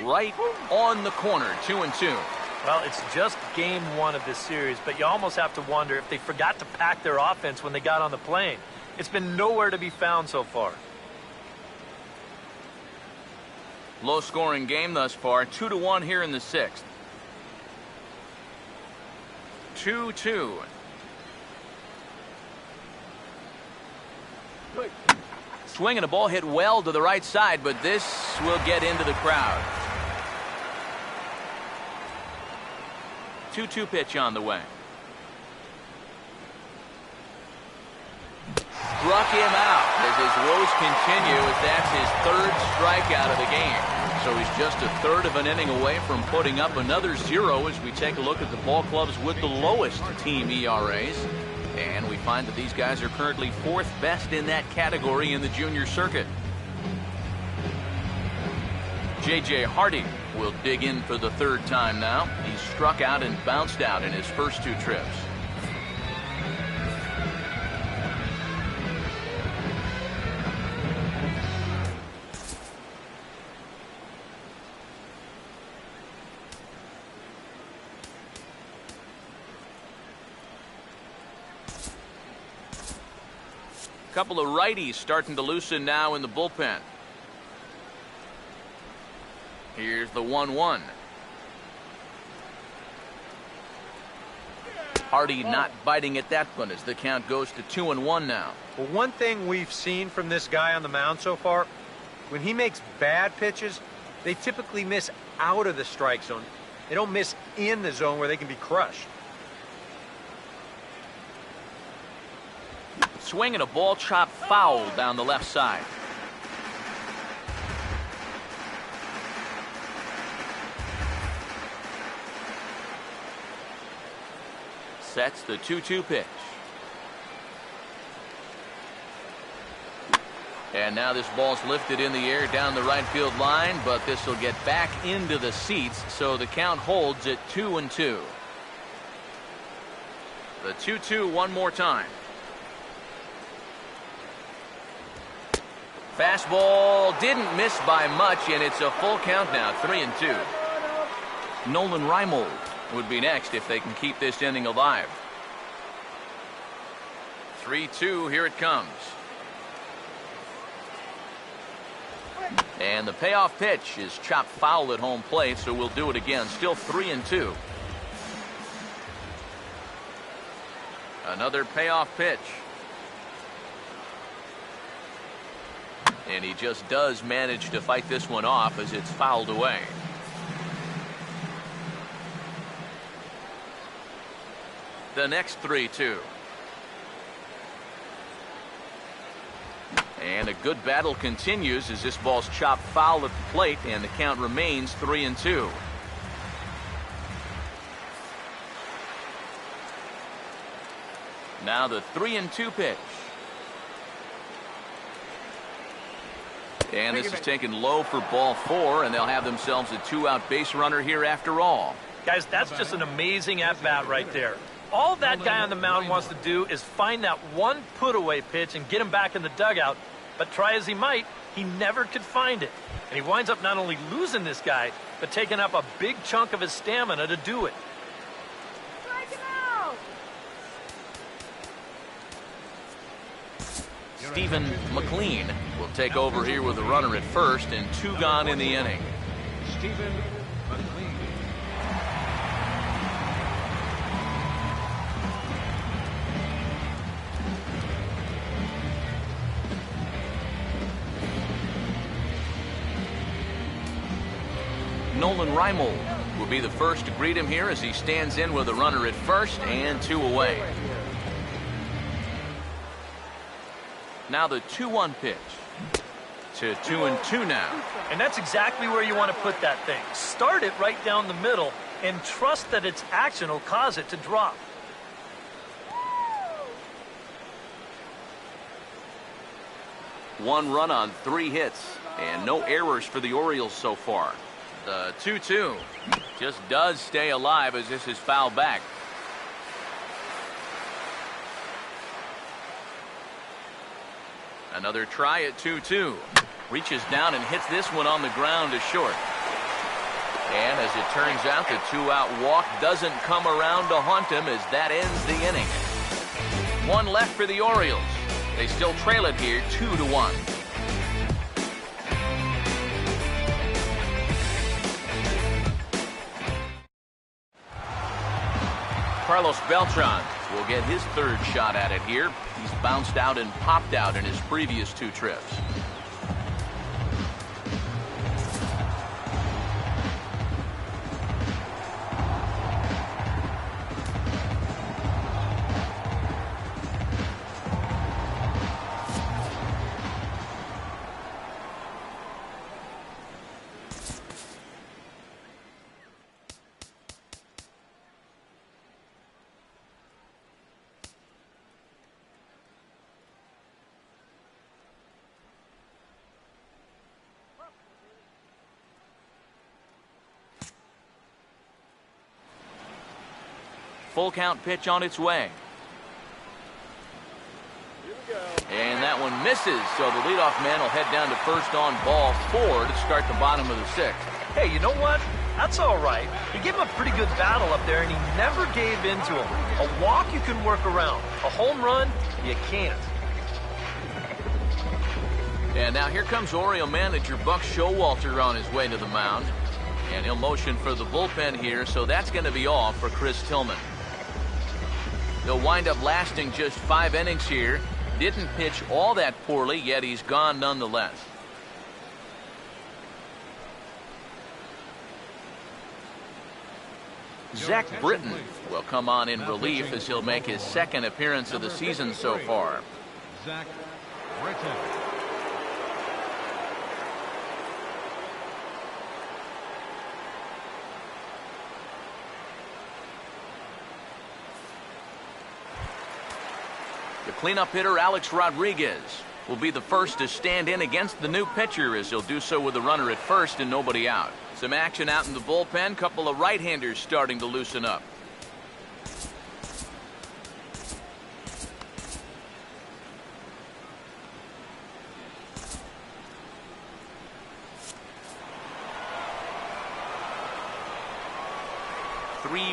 Right on the corner. 2-2. Well, it's just game 1 of this series, but you almost have to wonder if they forgot to pack their offense when they got on the plane. It's been nowhere to be found so far. Low-scoring game thus far. 2-1 here in the 6th. 2-2. Swing and a ball hit well to the right side, but this will get into the crowd. 2-2 pitch on the way. Struck him out as his woes continue as that's his 3rd strikeout of the game. So he's just a 1/3 of an inning away from putting up another 0 as we take a look at the ball clubs with the lowest team ERAs. And we find that these guys are currently 4th best in that category in the junior circuit. J.J. Hardy will dig in for the 3rd time now. He's struck out and bounced out in his first 2 trips. Couple of righties starting to loosen now in the bullpen. Here's the 1-1. Hardy not biting at that one as the count goes to 2-1 now. Well, one thing we've seen from this guy on the mound so far, when he makes bad pitches, they typically miss out of the strike zone. They don't miss in the zone where they can be crushed. Swing and a ball chopped foul down the left side. Sets the 2-2 pitch. And now this ball's lifted in the air down the right field line, but this will get back into the seats, so the count holds at 2-2. The 2-2 one more time. Fastball didn't miss by much, and it's a full count now, 3-2. Nolan Reimold would be next if they can keep this inning alive. 3-2, here it comes. And the payoff pitch is chopped foul at home plate, so we'll do it again. Still 3-2. Another payoff pitch. And he just does manage to fight this one off as it's fouled away. The next 3-2. And a good battle continues as this ball's chopped foul at the plate, and the count remains 3-2. Now the 3-2 pitch. And this is taken low for ball 4, and they'll have themselves a 2-out base runner here after all. Guys, that's just an amazing at-bat right there. All that guy on the mound wants to do is find that one put-away pitch and get him back in the dugout. But try as he might, he never could find it. And he winds up not only losing this guy, but taking up a big chunk of his stamina to do it. Strike him out! Stephen McLean will take over here with a runner at first and 2 gone in the inning. Stephen McLean. Nolan Reimold will be the first to greet him here as he stands in with a runner at first and 2 away. Now the 2-1 pitch to 2-2 now. And that's exactly where you want to put that thing. Start it right down the middle and trust that its action will cause it to drop. One run on 3 hits and no errors for the Orioles so far. The 2-2 just does stay alive as this is fouled back. Another try at 2-2. Reaches down and hits this one on the ground to short. And as it turns out, the 2-out walk doesn't come around to haunt him as that ends the inning. 1 left for the Orioles. They still trail it here 2-1. Carlos Beltran will get his 3rd shot at it here. He's bounced out and popped out in his previous 2 trips. Full count pitch on its way. And that one misses, so the leadoff man will head down to first on ball 4 to start the bottom of the 6th. Hey, you know what? That's all right. He gave him a pretty good battle up there, and he never gave in to him. A walk you can work around. A home run, you can't. And now here comes Oriole manager Buck Showalter on his way to the mound. And he'll motion for the bullpen here, so that's going to be all for Chris Tillman. He'll wind up lasting just 5 innings here. Didn't pitch all that poorly, yet he's gone nonetheless. Zach Britton will come on in relief as he'll make his 2nd appearance of the season so far. Zach Britton. The cleanup hitter Alex Rodriguez will be the first to stand in against the new pitcher as he'll do so with a runner at first and nobody out. Some action out in the bullpen. Couple of right-handers starting to loosen up.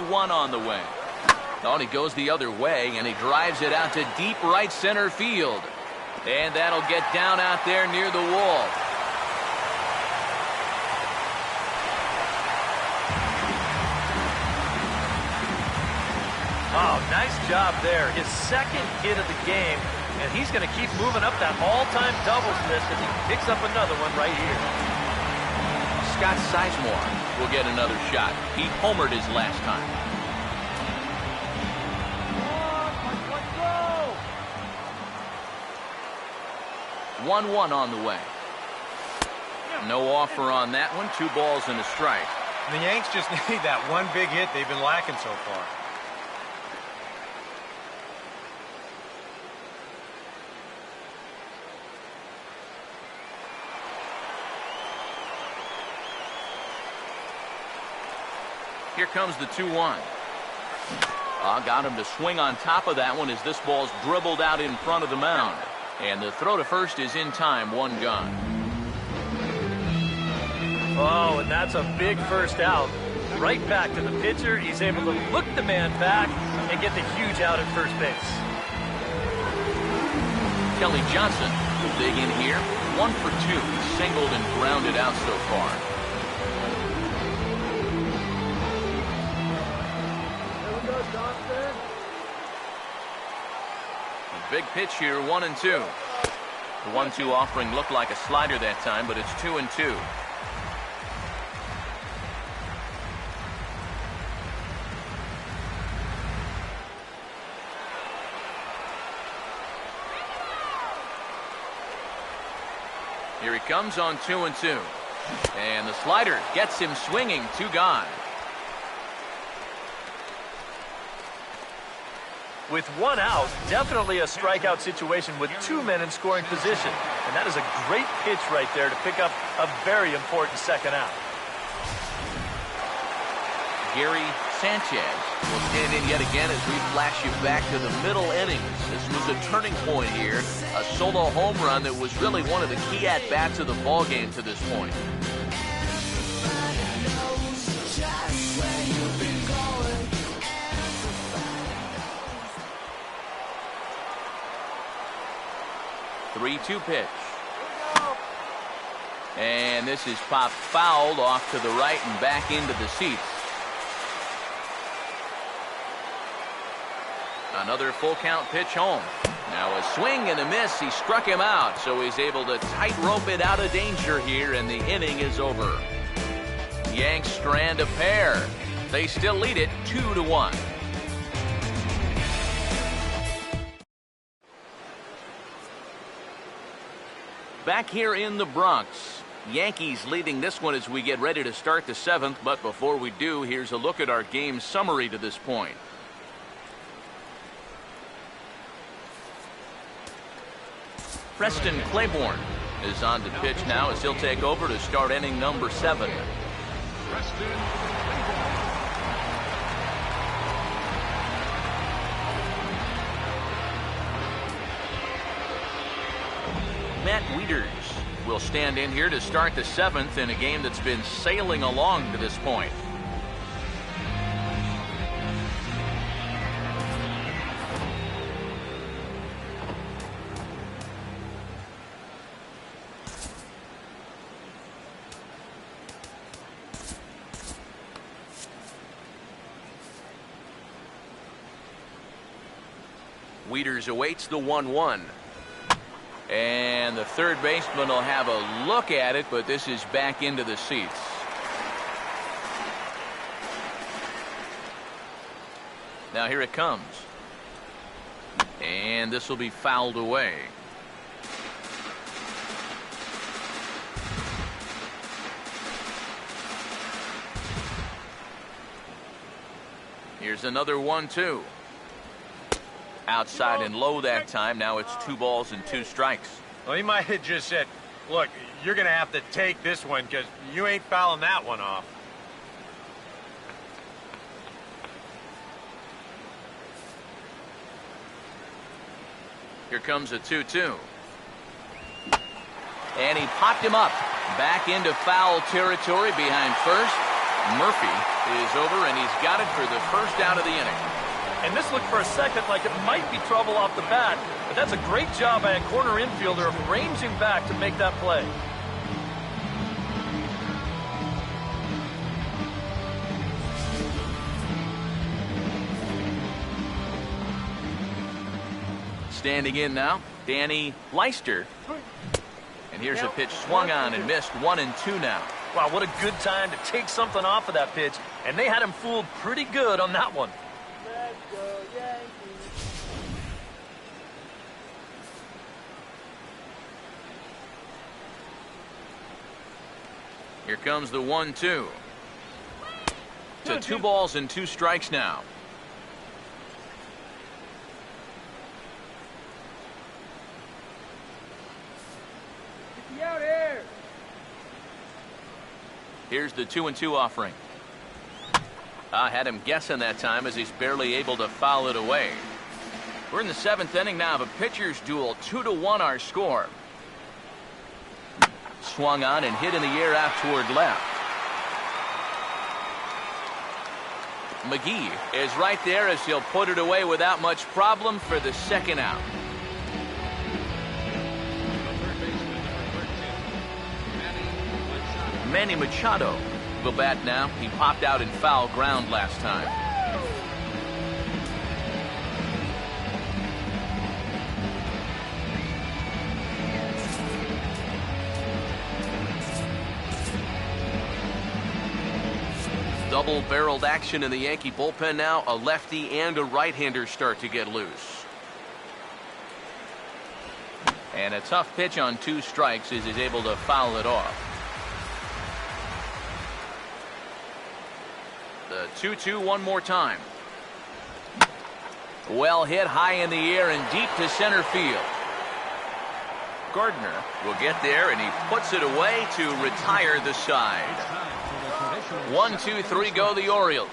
One on the way. Oh, he goes the other way, and he drives it out to deep right center field. And that'll get down out there near the wall. Oh, nice job there. His 2nd hit of the game, and he's going to keep moving up that all-time doubles list as he picks up another one right here. Scott Sizemore will get another shot. He homered his last time. 1-1 on the way. No offer on that one. 2 balls and a strike. The Yanks just need that one big hit they've been lacking so far. Here comes the 2-1. Got him to swing on top of that one as this ball's dribbled out in front of the mound. And the throw to first is in time, 1 gone. Oh, and that's a big first out. Right back to the pitcher. He's able to look the man back and get the huge out at first base. Kelly Johnson will dig in here. 1 for 2. He's singled and grounded out so far. There we go, Johnson. A big pitch here, 1-2. The 1-2 offering looked like a slider that time, but it's 2-2. Here he comes on 2-2. And the slider gets him swinging. 2 gone. With 1 out, definitely a strikeout situation with 2 men in scoring position. And that is a great pitch right there to pick up a very important second out. Gary Sanchez will stand in yet again as we flash you back to the middle innings. This was a turning point here. A solo home run that was really one of the key at-bats of the ballgame to this point. The 3-2 pitch. And this is popped fouled off to the right and back into the seats. Another full count pitch home. Now a swing and a miss. He struck him out, so he's able to tightrope it out of danger here, and the inning is over. Yanks strand a pair. They still lead it 2-1. Back here in the Bronx, Yankees leading this one as we get ready to start the 7th. But before we do, here's a look at our game summary to this point. Preston Claiborne is on the pitch now as he'll take over to start inning number 7. Preston Claiborne. Matt Wieters will stand in here to start the 7th in a game that's been sailing along to this point. Wieters awaits the 1-1. And the third baseman will have a look at it, but this is back into the seats. Now here it comes. And this will be fouled away. Here's another 1-2. Outside and low that time. Now it's 2 balls and 2 strikes. Well, he might have just said, look, you're going to have to take this one because you ain't fouling that one off. Here comes a 2-2. And he popped him up. Back into foul territory behind first. Murphy is over, and he's got it for the first out of the inning. And this looked for a second like it might be trouble off the bat, but that's a great job by a corner infielder of ranging back to make that play. Standing in now, Danny Leister. And here's a pitch swung on and missed. 1-2 now. Wow, what a good time to take something off of that pitch, and they had him fooled pretty good on that one. Let's go, Yankees. Here comes the 1-2. To 2 balls and 2 strikes now. Get me out here. Here's the 2-2 offering. Had him guessing that time as he's barely able to foul it away. We're in the 7th inning now of a pitcher's duel. 2-1 our score. Swung on and hit in the air out toward left. McGee is right there as he'll put it away without much problem for the 2nd out. Manny Machado will bat now. He popped out in foul ground last time. Double-barreled action in the Yankee bullpen now. A lefty and a right-hander start to get loose. And a tough pitch on 2 strikes as he's able to foul it off. The 2-2 one more time. Well hit high in the air and deep to center field. Gardner will get there and he puts it away to retire the side. 1-2-3 go the Orioles.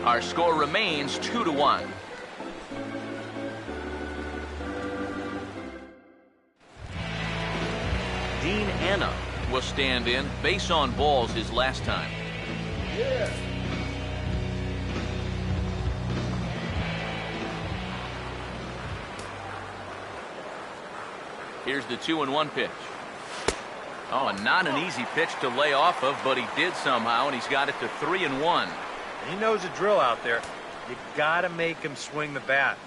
Our score remains 2-1. Dean Anna will stand in. Base on balls his last time. Yeah. Here's the 2-1 pitch. Oh, not an easy pitch to lay off of, but he did somehow, and he's got it to 3-1. He knows the drill out there. You got to make him swing the bat.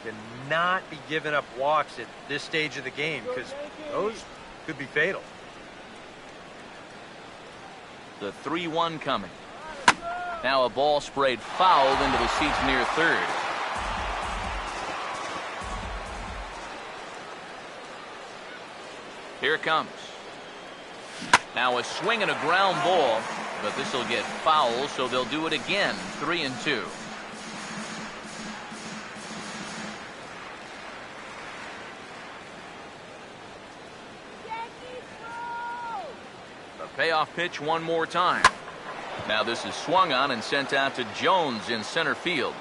Cannot be giving up walks at this stage of the game because those could be fatal. The 3-1 coming. Now a ball sprayed foul into the seats near third. Here it comes. Now a swing and a ground ball, but this will get foul, so they'll do it again. 3-2. A payoff pitch one more time. Now this is swung on and sent out to Jones in center field.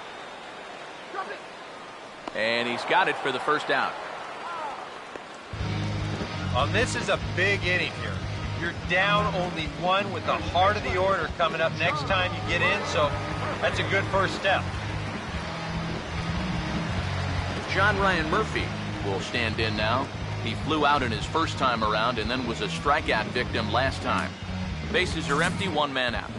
And he's got it for the 1st out. This is a big inning here. You're down only 1 with the heart of the order coming up next time you get in, so that's a good first step. John Ryan Murphy will stand in now. He flew out in his first time around and then was a strikeout victim last time. Bases are empty, 1 man out.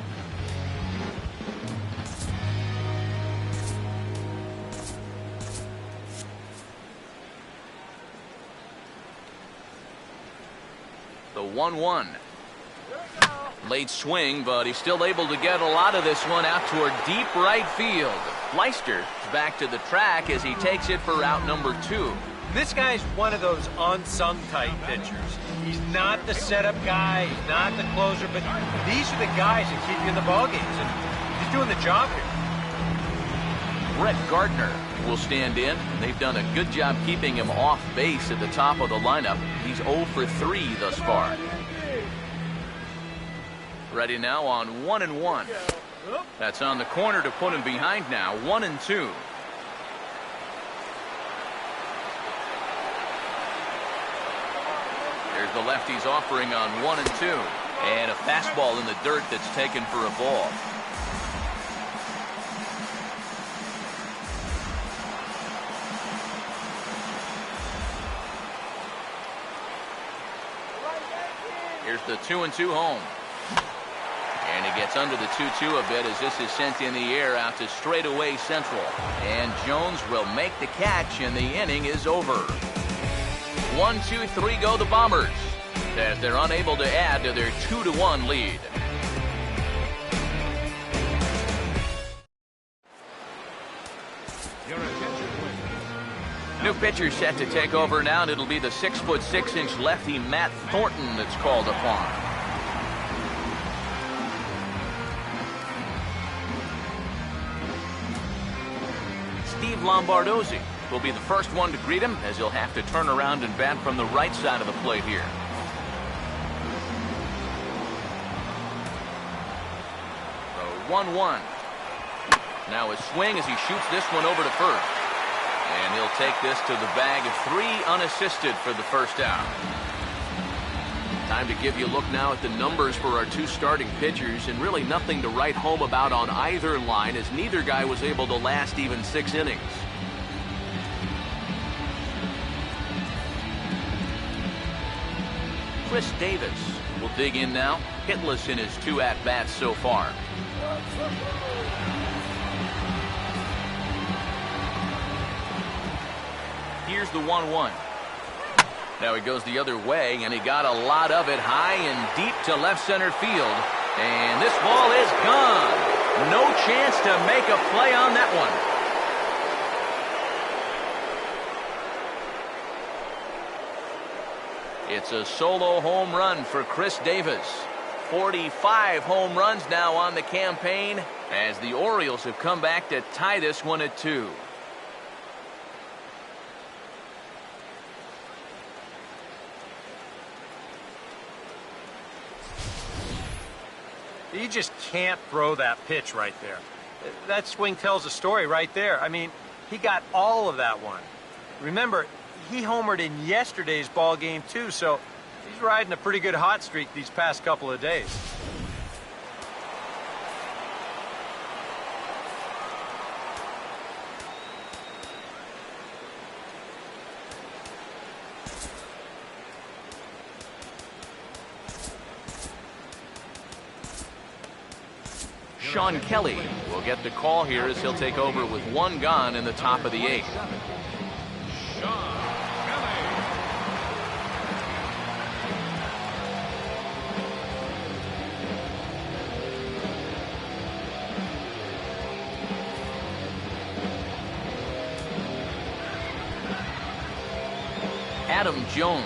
The 1-1. Late swing, but he's still able to get a lot of this one out toward deep right field. Leister is back to the track as he takes it for out number 2. This guy's one of those unsung type pitchers. He's not the setup guy, he's not the closer, but these are the guys that keep you in the ballgames, and he's doing the job here. Brett Gardner will stand in. They've done a good job keeping him off base at the top of the lineup. He's 0 for 3 thus far. Ready now on 1-1. That's on the corner to put him behind now. 1-2. There's the lefty's offering on 1-2. And a fastball in the dirt that's taken for a ball. Here's the 2-2 home. And he gets under the 2-2 a bit as this is sent in the air out to straightaway central. And Jones will make the catch and the inning is over. 1-2-3 go the Bombers as they're unable to add to their 2-1 lead. New pitcher set to take over now, and it'll be the 6'6" lefty Matt Thornton that's called upon. Steve Lombardozzi will be the first one to greet him as he'll have to turn around and bat from the right side of the plate here. The 1-1. Now a swing as he shoots this one over to first. And he'll take this to the bag of 3 unassisted for the first out. Time to give you a look now at the numbers for our 2 starting pitchers, and really nothing to write home about on either line, as neither guy was able to last even 6 innings. Chris Davis will dig in now, hitless in his 2 at-bats so far. Here's the 1-1. Now he goes the other way, and he got a lot of it high and deep to left center field. And this ball is gone. No chance to make a play on that one. It's a solo home run for Chris Davis. 45 home runs now on the campaign, as the Orioles have come back to tie this one at 2. You just can't throw that pitch right there. That swing tells a story right there. I mean, he got all of that one. Remember, he homered in yesterday's ball game too, so he's riding a pretty good hot streak these past couple of days. Sean Kelly will get the call here as he'll take over with 1 gone in the top of the 8th. Adam Jones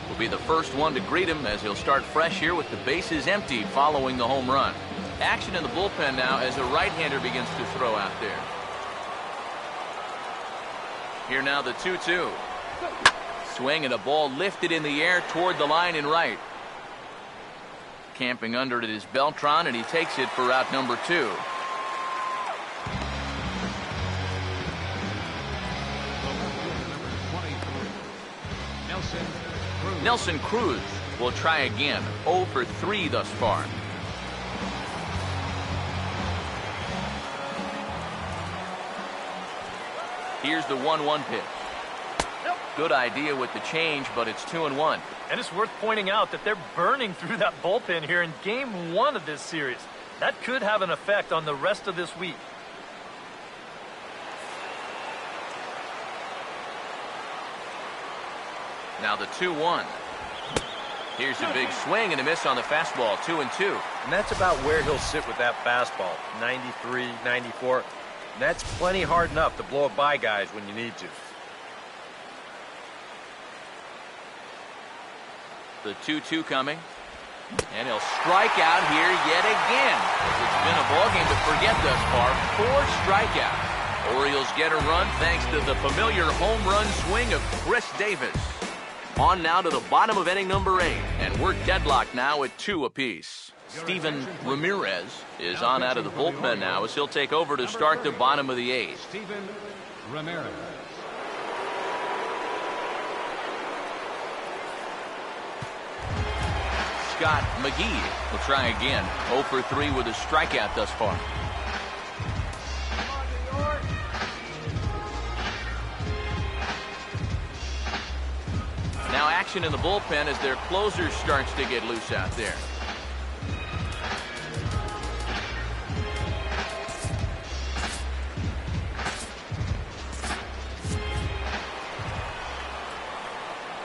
will be the first one to greet him, as he'll start fresh here with the bases empty following the home run. Action in the bullpen now as a right-hander begins to throw out there. Here now the 2-2. Swing and a ball lifted in the air toward the line and right. Camping under it is Beltran, and he takes it for out number 2. Nelson Cruz will try again. 0 for 3 thus far. Here's the 1-1 pitch. Good idea with the change, but it's 2-1. And it's worth pointing out that they're burning through that bullpen here in game 1 of this series. That could have an effect on the rest of this week. Now the 2-1. Here's a big swing and a miss on the fastball. 2-2. And that's about where he'll sit with that fastball. 93, 94. And that's plenty hard enough to blow it by guys when you need to. The 2-2 coming. And he'll strike out here yet again. It's been a ballgame to forget thus far. 4 strikeouts. Orioles get a run thanks to the familiar home run swing of Chris Davis. On now to the bottom of inning number 8. And we're deadlocked now at 2 apiece. Steven Ramirez is on out of the bullpen now as he'll take over to start the bottom of the 8th. Steven Ramirez. Scott McGee will try again. 0 for 3 with a strikeout thus far. Now action in the bullpen as their closer starts to get loose out there.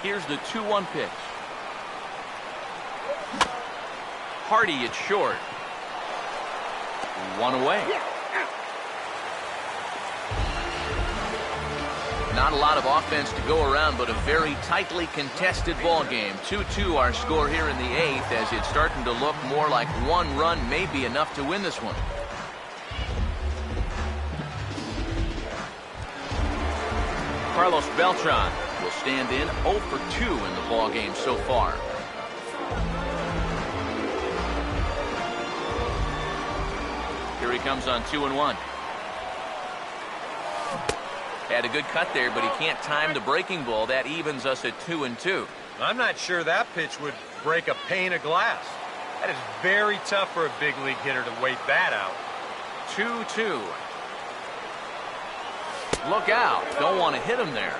Here's the 2-1 pitch. Hardy at short. 1 away. Not a lot of offense to go around, but a very tightly contested ball game. 2-2 our score here in the 8th, as it's starting to look more like 1 run may be enough to win this one. Carlos Beltran will stand in 0 for 2 in the ball game so far. Here he comes on 2-1. Had a good cut there, but he can't time the breaking ball. That evens us at 2-2. I'm not sure that pitch would break a pane of glass. That is very tough for a big league hitter to wait that out. 2-2. Look out. Don't want to hit him there.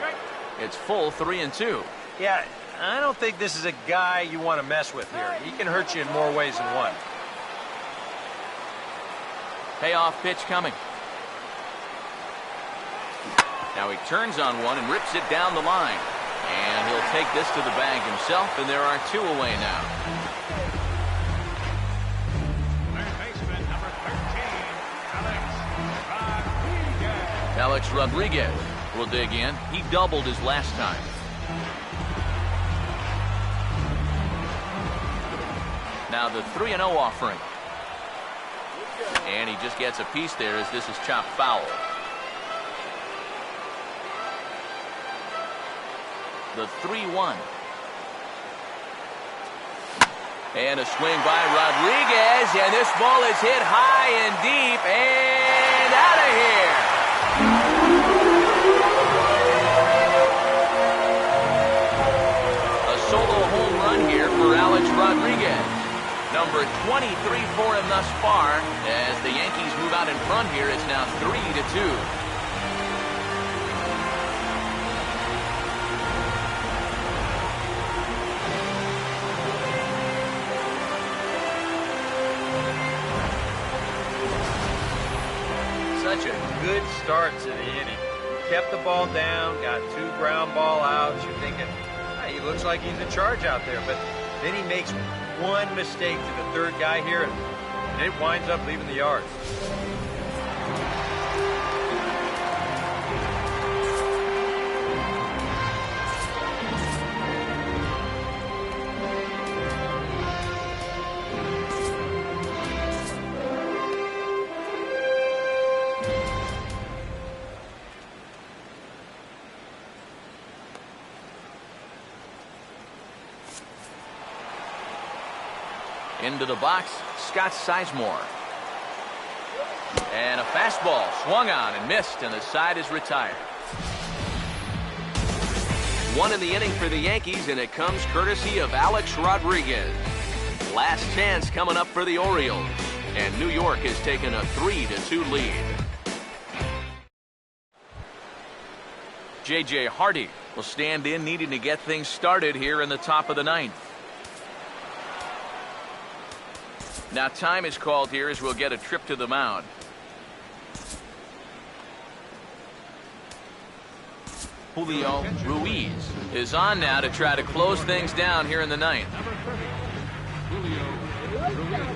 It's full 3-2. Yeah, I don't think this is a guy you want to mess with here. He can hurt you in more ways than one. Payoff pitch coming. Now he turns on one and rips it down the line. And he'll take this to the bag himself, and there are 2 away now. Third baseman, number 13, Rodriguez. Alex Rodriguez will dig in. He doubled his last time. Now the 3-0 offering. And he just gets a piece there as this is chopped foul. The 3-1. And a swing by Rodriguez, and this ball is hit high and deep and out of here. A solo home run here for Alex Rodriguez. Number 23 for him thus far. As the Yankees move out in front here, it's now 3-2. Such a good start to the inning. Kept the ball down, got 2 ground ball outs. You're thinking, hey, he looks like he's in charge out there. But then he makes one mistake to the 3rd guy here, and it winds up leaving the yard. Into the box, Scott Sizemore. And a fastball swung on and missed, and the side is retired. 1 in the inning for the Yankees, and it comes courtesy of Alex Rodriguez. Last chance coming up for the Orioles, and New York has taken a 3-2 lead. J.J. Hardy will stand in, needing to get things started here in the top of the 9th. Now time is called here as we'll get a trip to the mound. Julio Ruiz is on now to try to close things down here in the 9th. Number 30, Julio Ruiz.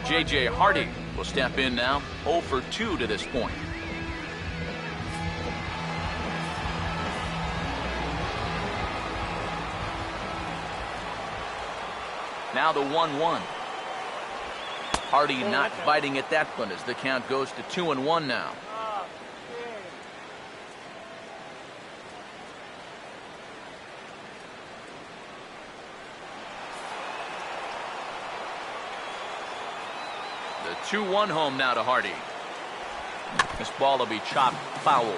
J.J. Hardy will step in now, 0 for 2 to this point. Now the 1-1. Hardy not biting at that one as the count goes to 2-1 now. The 2-1 home now to Hardy. This ball will be chopped foul.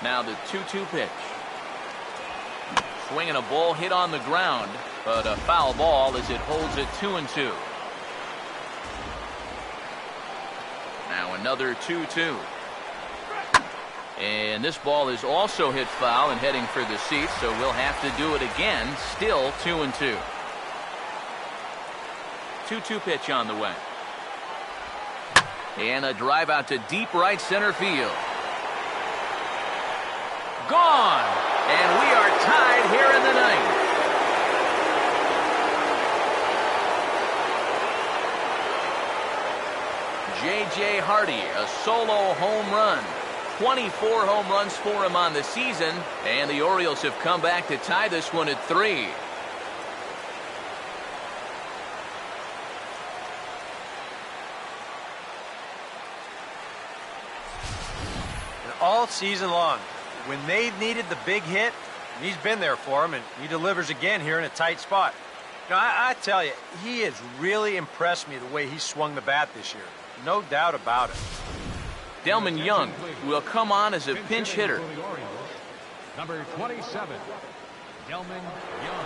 Now the 2-2 pitch. Swinging a ball hit on the ground, but a foul ball as it holds it 2-2. Now another 2-2. And this ball is also hit foul and heading for the seats, so we'll have to do it again. Still 2-2. 2-2 pitch on the way. And a drive out to deep right center field. Gone! And we are tied here in the ninth. J.J. Hardy, a solo home run. 24 home runs for him on the season, and the Orioles have come back to tie this one at 3. All season long, when they've needed the big hit, he's been there for them, and he delivers again here in a tight spot. Now, I tell you, he has really impressed me the way he swung the bat this year. No doubt about it. Delman Young will come on as a pinch hitter. Number 27, Delman Young.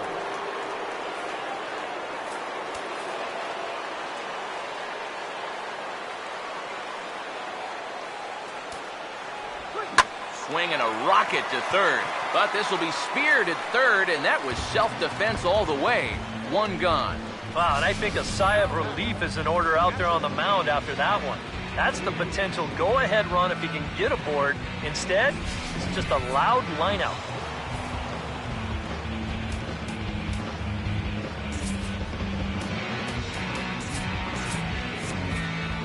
Swing and a rocket to third, but this will be speared at third, and that was self-defense all the way. One gone. Wow, and I think a sigh of relief is in order out there on the mound after that one. That's the potential go-ahead run if he can get aboard. Instead, it's just a loud lineout.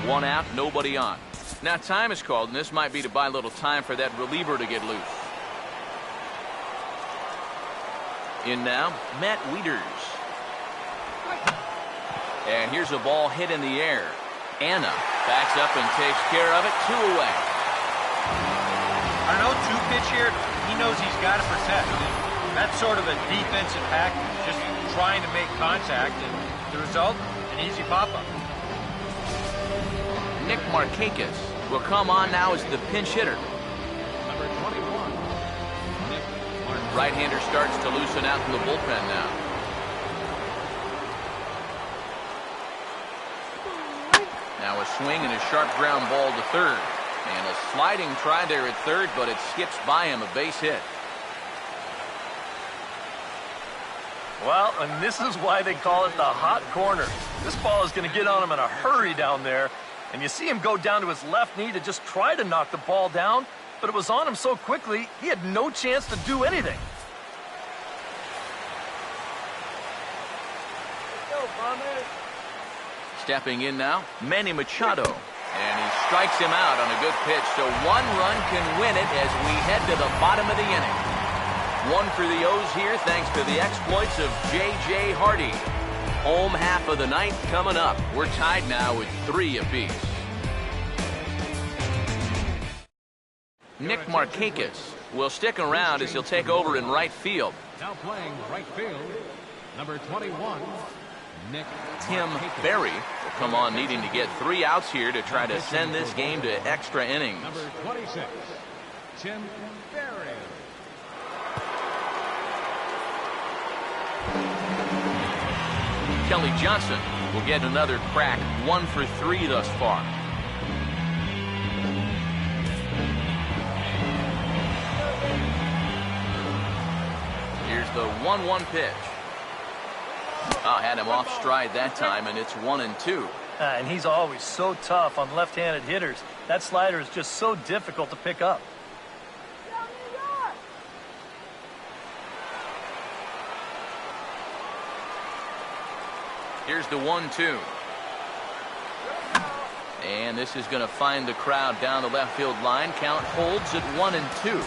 One out, nobody on. Now time is called, and this might be to buy a little time for that reliever to get loose. In now, Matt Wieters. And here's a ball hit in the air. Anna backs up and takes care of it. 2 away. I don't know, 2 pitch here. He knows he's got to protect. That's sort of a defensive package, just trying to make contact, and the result, an easy pop-up. Nick Markakis will come on now as the pinch hitter. Number 21, Nick Markakis. Right-hander starts to loosen out in the bullpen now. Now a swing and a sharp ground ball to third. And a sliding try there at third, but it skips by him, a base hit. Well, and this is why they call it the hot corner. This ball is going to get on him in a hurry down there. And you see him go down to his left knee to just try to knock the ball down, but it was on him so quickly, he had no chance to do anything. Stepping in now, Manny Machado. And he strikes him out on a good pitch, so 1 run can win it as we head to the bottom of the inning. 1 for the O's here thanks to the exploits of J.J. Hardy. Home half of the ninth coming up. We're tied now with 3 apiece. Nick Markakis will stick around as he'll take over in right field. Now playing right field, number 21, Nick Tim Markakis. Berry will come on needing to get 3 outs here to try to send this game to extra innings. Number 26, Tim Berry. Kelly Johnson will get another crack. 1 for 3 thus far. Here's the 1-1 pitch. Had him off stride that time, and it's 1-2. And he's always so tough on left-handed hitters. That slider is just so difficult to pick up. Here's the 1-2. And this is going to find the crowd down the left field line. Count holds at 1-2.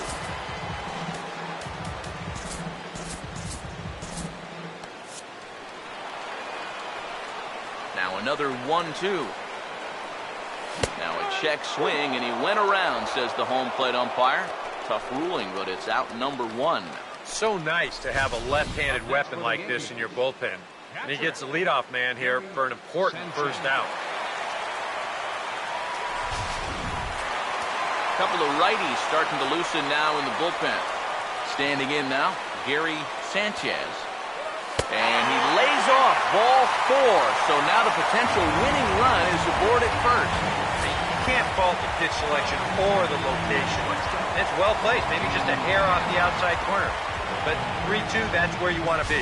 Now another 1-2. Now a check swing, and he went around, says the home plate umpire. Tough ruling, but it's out number 1. So nice to have a left-handed weapon like this in your bullpen. And he gets the leadoff man here for an important first out. Couple of righties starting to loosen now in the bullpen. Standing in now, Gary Sanchez. And he lays off ball 4. So now the potential winning run is aboard at first. can't fault the pitch selection or the location. It's well placed, maybe just a hair off the outside corner. But 3-2, that's where you want to be.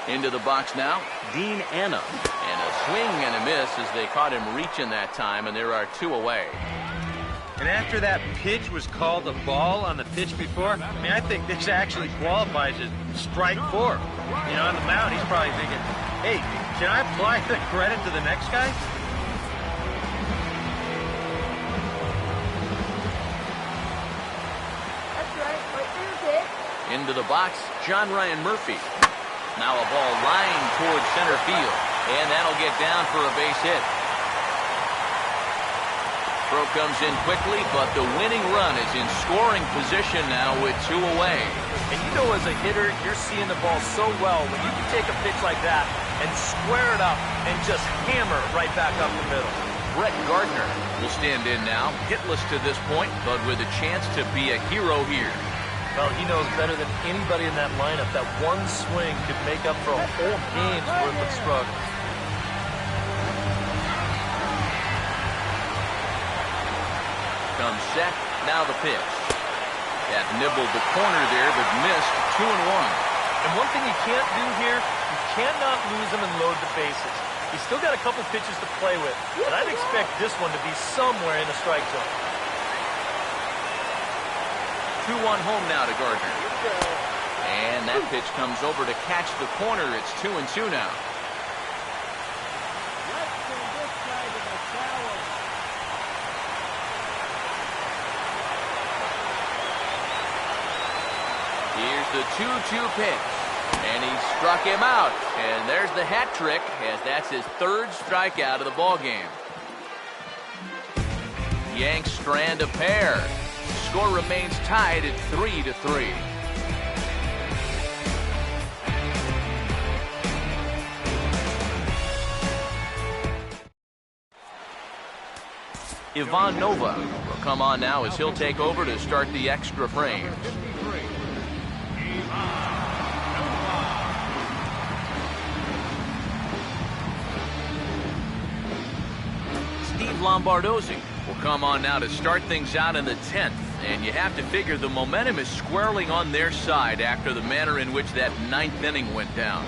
Into the box now, Dean Anna. And a swing and a miss as they caught him reaching that time, and there are 2 away. And after that pitch was called a ball on the pitch before, I mean, I think this actually qualifies as strike 4. You know, on the mound, he's probably thinking, hey, can I apply the credit to the next guy? That's right. Right there, Dick. Into the box, John Ryan Murphy. Now a ball lined towards center field, and that'll get down for a base hit. Throw comes in quickly, but the winning run is in scoring position now with 2 away. And you know, as a hitter, you're seeing the ball so well when you can take a pitch like that and square it up and just hammer right back up the middle. Brett Gardner will stand in now, hitless to this point, but with a chance to be a hero here. Well, he knows better than anybody in that lineup that one swing could make up for a whole game's worth of struggle. Comes set, now the pitch. That nibbled the corner there, but missed 2-1. And one thing you can't do here, you cannot lose him and load the bases. He's still got a couple pitches to play with, but I'd expect this one to be somewhere in the strike zone. 2-1 home now to Gardner. And that pitch comes over to catch the corner. It's 2-2 now. Let's send this guy to the shower. Here's the 2-2 pitch. And he struck him out. And there's the hat trick, as that's his 3rd strikeout of the ballgame. Yanks strand a pair. Score remains tied at 3-3. Ivan Nova will come on now as he'll take over to start the extra frames. Steve Lombardozzi will come on now to start things out in the 10th. And you have to figure the momentum is squarely on their side after the manner in which that 9th inning went down.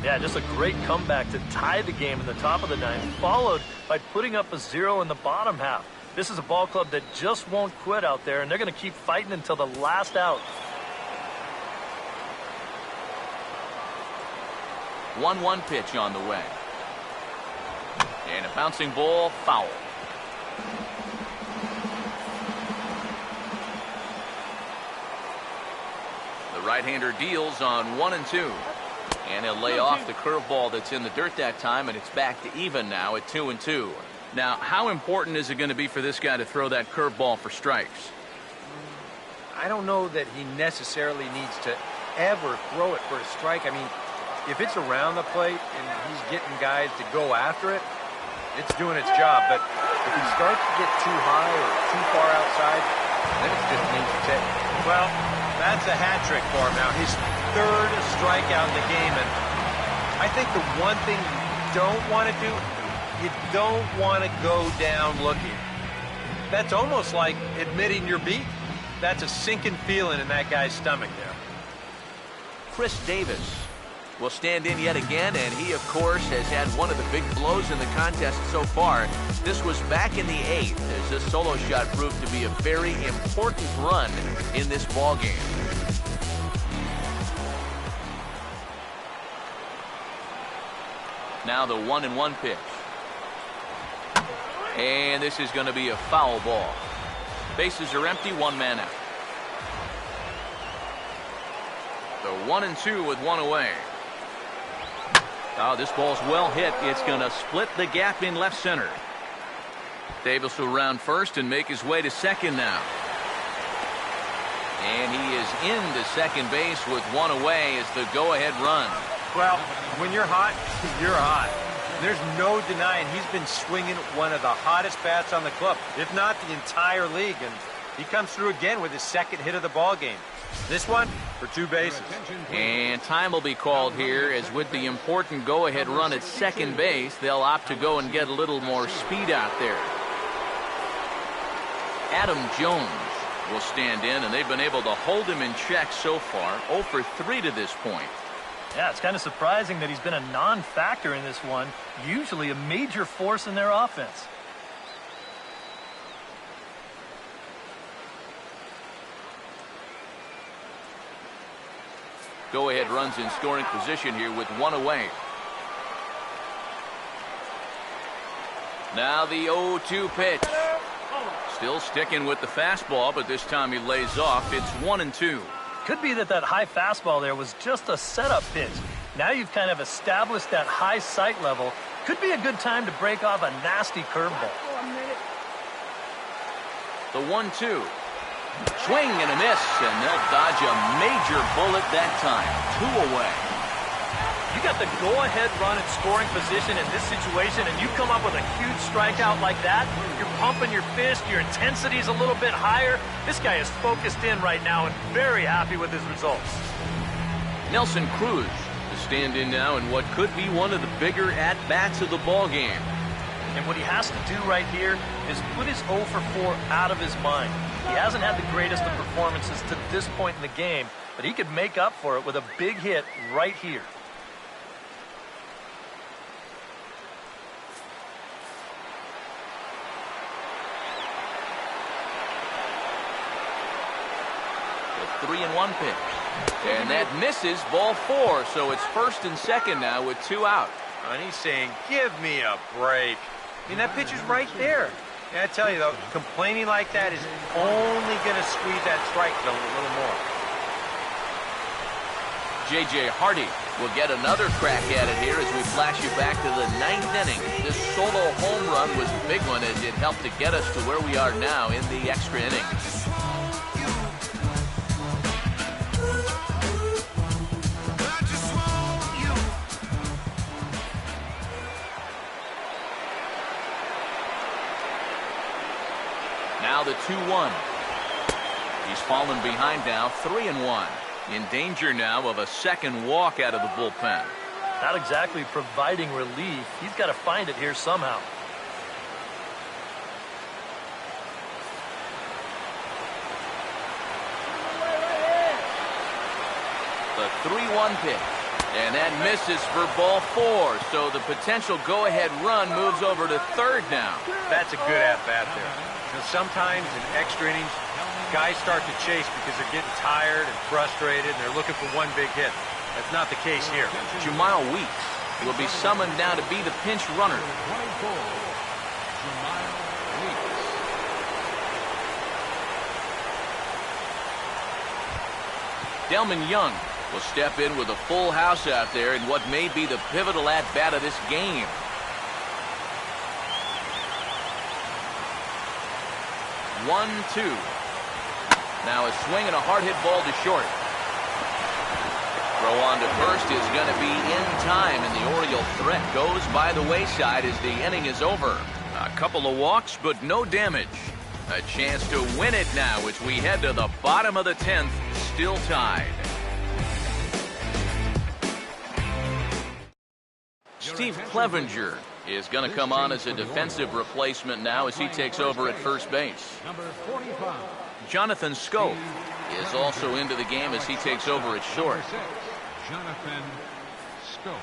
Yeah, just a great comeback to tie the game in the top of the 9th, followed by putting up a 0 in the bottom half. This is a ball club that just won't quit out there, and they're going to keep fighting until the last out. 1-1 pitch on the way. And a bouncing ball, foul. The right-hander deals on 1-2. And he'll lay off the curveball that's in the dirt that time, and it's back to even now at 2-2. Now, how important is it going to be for this guy to throw that curveball for strikes? I don't know that he necessarily needs to ever throw it for a strike. I mean, if it's around the plate and he's getting guys to go after it, it's doing its job. But if he starts to get too high or too far outside, then it's just means to take. Well, that's a hat trick for him now. His 3rd strikeout in the game. And I think the one thing you don't want to do, you don't want to go down looking. That's almost like admitting you're beat. That's a sinking feeling in that guy's stomach there. Chris Davis will stand in yet again, and he, of course, has had one of the big blows in the contest so far. This was back in the 8th, as this solo shot proved to be a very important run in this ballgame. Now the 1-1 pitch. And this is going to be a foul ball. Bases are empty, 1 man out. The 1-2 with 1 away. Oh, this ball's well hit. It's going to split the gap in left center. Davis will round first and make his way to second now. And he is into second base with 1 away as the go-ahead run. Well, when you're hot, you're hot. There's no denying he's been swinging one of the hottest bats on the club, if not the entire league. And He comes through again with his second hit of the ball game. This one for 2 bases. And time will be called here, as with the important go-ahead run at second base, they'll opt to go and get a little more speed out there. Adam Jones will stand in, and they've been able to hold him in check so far. 0 for 3 to this point. Yeah, it's kind of surprising that he's been a non-factor in this one. Usually a major force in their offense. Go-ahead runs in scoring position here with 1 away. Now the 0-2 pitch. Still sticking with the fastball, but this time he lays off. It's 1-2. Could be that high fastball there was just a setup pitch. Now you've kind of established that high sight level. Could be a good time to break off a nasty curveball. The 1-2. Swing and a miss, and they'll dodge a major bullet that time. 2 away. You got the go-ahead run in scoring position in this situation, and you come up with a huge strikeout like that. You're pumping your fist. Your intensity's a little bit higher. This guy is focused in right now and very happy with his results. Nelson Cruz to stand in now in what could be one of the bigger at-bats of the ball game. And what he has to do right here is put his 0 for 4 out of his mind. He hasn't had the greatest of performances to this point in the game, but he could make up for it with a big hit right here. The 3-1 pitch. And that misses, ball 4, so it's 1st and 2nd now with 2 out. And he's saying, give me a break. I mean, that pitch is right there. And I tell you, though, complaining like that is only going to squeeze that strike zone a little more. J.J. Hardy will get another crack at it here as we flash you back to the 9th inning. This solo home run was a big one as it helped to get us to where we are now in the extra innings. Now the 2-1. He's fallen behind now, 3-1. In danger now of a second walk out of the bullpen. Not exactly providing relief. He's got to find it here somehow. The 3-1 pitch. And that misses for ball 4. So the potential go-ahead run moves over to 3rd now. That's a good at-bat there. You know, sometimes in extra innings, guys start to chase because they're getting tired and frustrated and they're looking for one big hit. That's not the case here. Jamal Weeks will be summoned now to be the pinch runner. Delman Young will step in with a full house out there in what may be the pivotal at-bat of this game. One, 2. Now a swing and a hard hit ball to short. Throw on to first is going to be in time, and the Oriole threat goes by the wayside as the inning is over. A couple of walks, but no damage. A chance to win it now as we head to the bottom of the 10th, still tied. Steve Clevenger is going to come on as a defensive replacement now as he takes over at first base. Number 45. Jonathan Scope is also into the game as he takes over at short. Number 6, Jonathan Scope.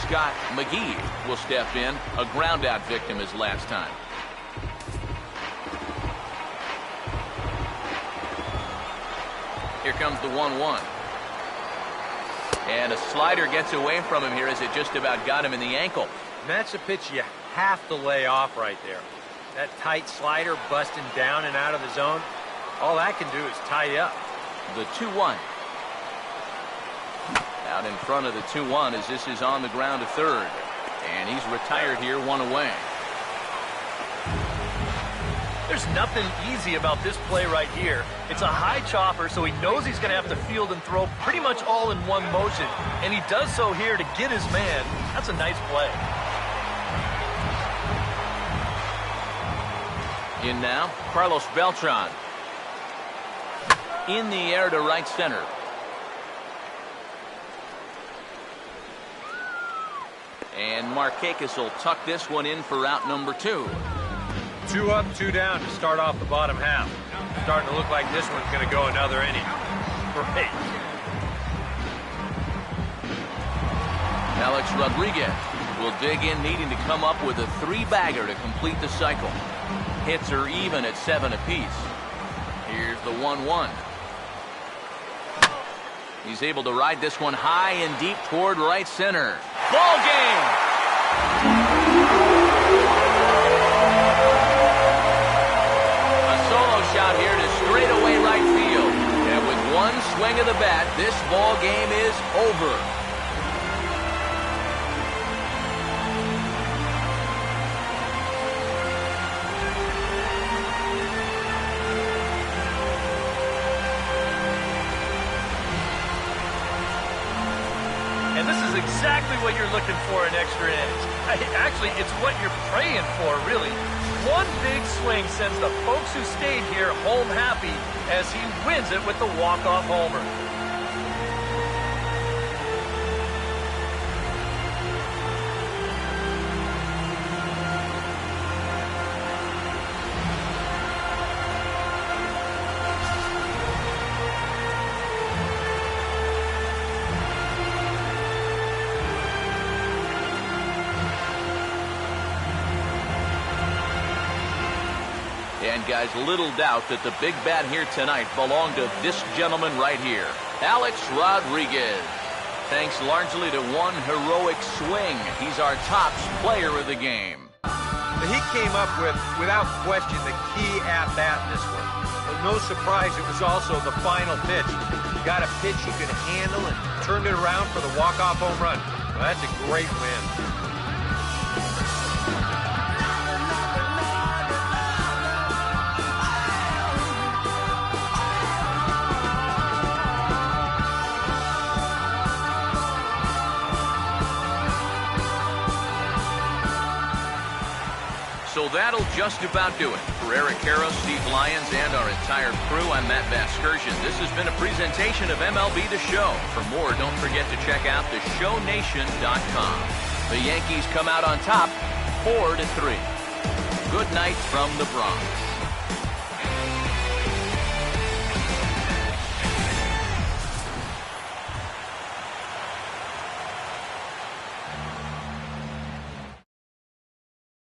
Scott McGee will step in, a ground-out victim as last time. Here comes the 1-1. And a slider gets away from him here as it just about got him in the ankle. And that's a pitch you have to lay off right there. That tight slider busting down and out of the zone, all that can do is tie you up. The 2-1. Out in front of the 2-1 as this is on the ground to third. And he's retired here, 1 away. There's nothing easy about this play right here. It's a high chopper, so he knows he's going to have to field and throw pretty much all in one motion. And he does so here to get his man. That's a nice play. In now, Carlos Beltran. In the air to right center. And Markakis will tuck this one in for out number 2. 2 up, 2 down to start off the bottom half. Starting to look like this one's going to go another inning. Great. Alex Rodriguez will dig in, needing to come up with a 3-bagger to complete the cycle. Hits are even at 7 apiece. Here's the 1-1. He's able to ride this one high and deep toward right center. Ball game! A solo shot here to straightaway right field. And with one swing of the bat, this ball game is over. And this is exactly what you're looking for in extra innings. Actually, it's what you're praying for, really. One big swing sends the folks who stayed here home happy as he wins it with the walk-off homer. And guys, little doubt that the big bat here tonight belonged to this gentleman right here, Alex Rodriguez. Thanks largely to one heroic swing, he's our top player of the game. He came up with, without question, the key at-bat in this one. But no surprise, it was also the final pitch. You got a pitch you can handle and turned it around for the walk-off home run. Well, that's a great win. So that'll just about do it. For Eric Harrow, Steve Lyons, and our entire crew, I'm Matt Vasgersian. This has been a presentation of MLB The Show. For more, don't forget to check out theshownation.com. The Yankees come out on top, 4-3. Good night from the Bronx.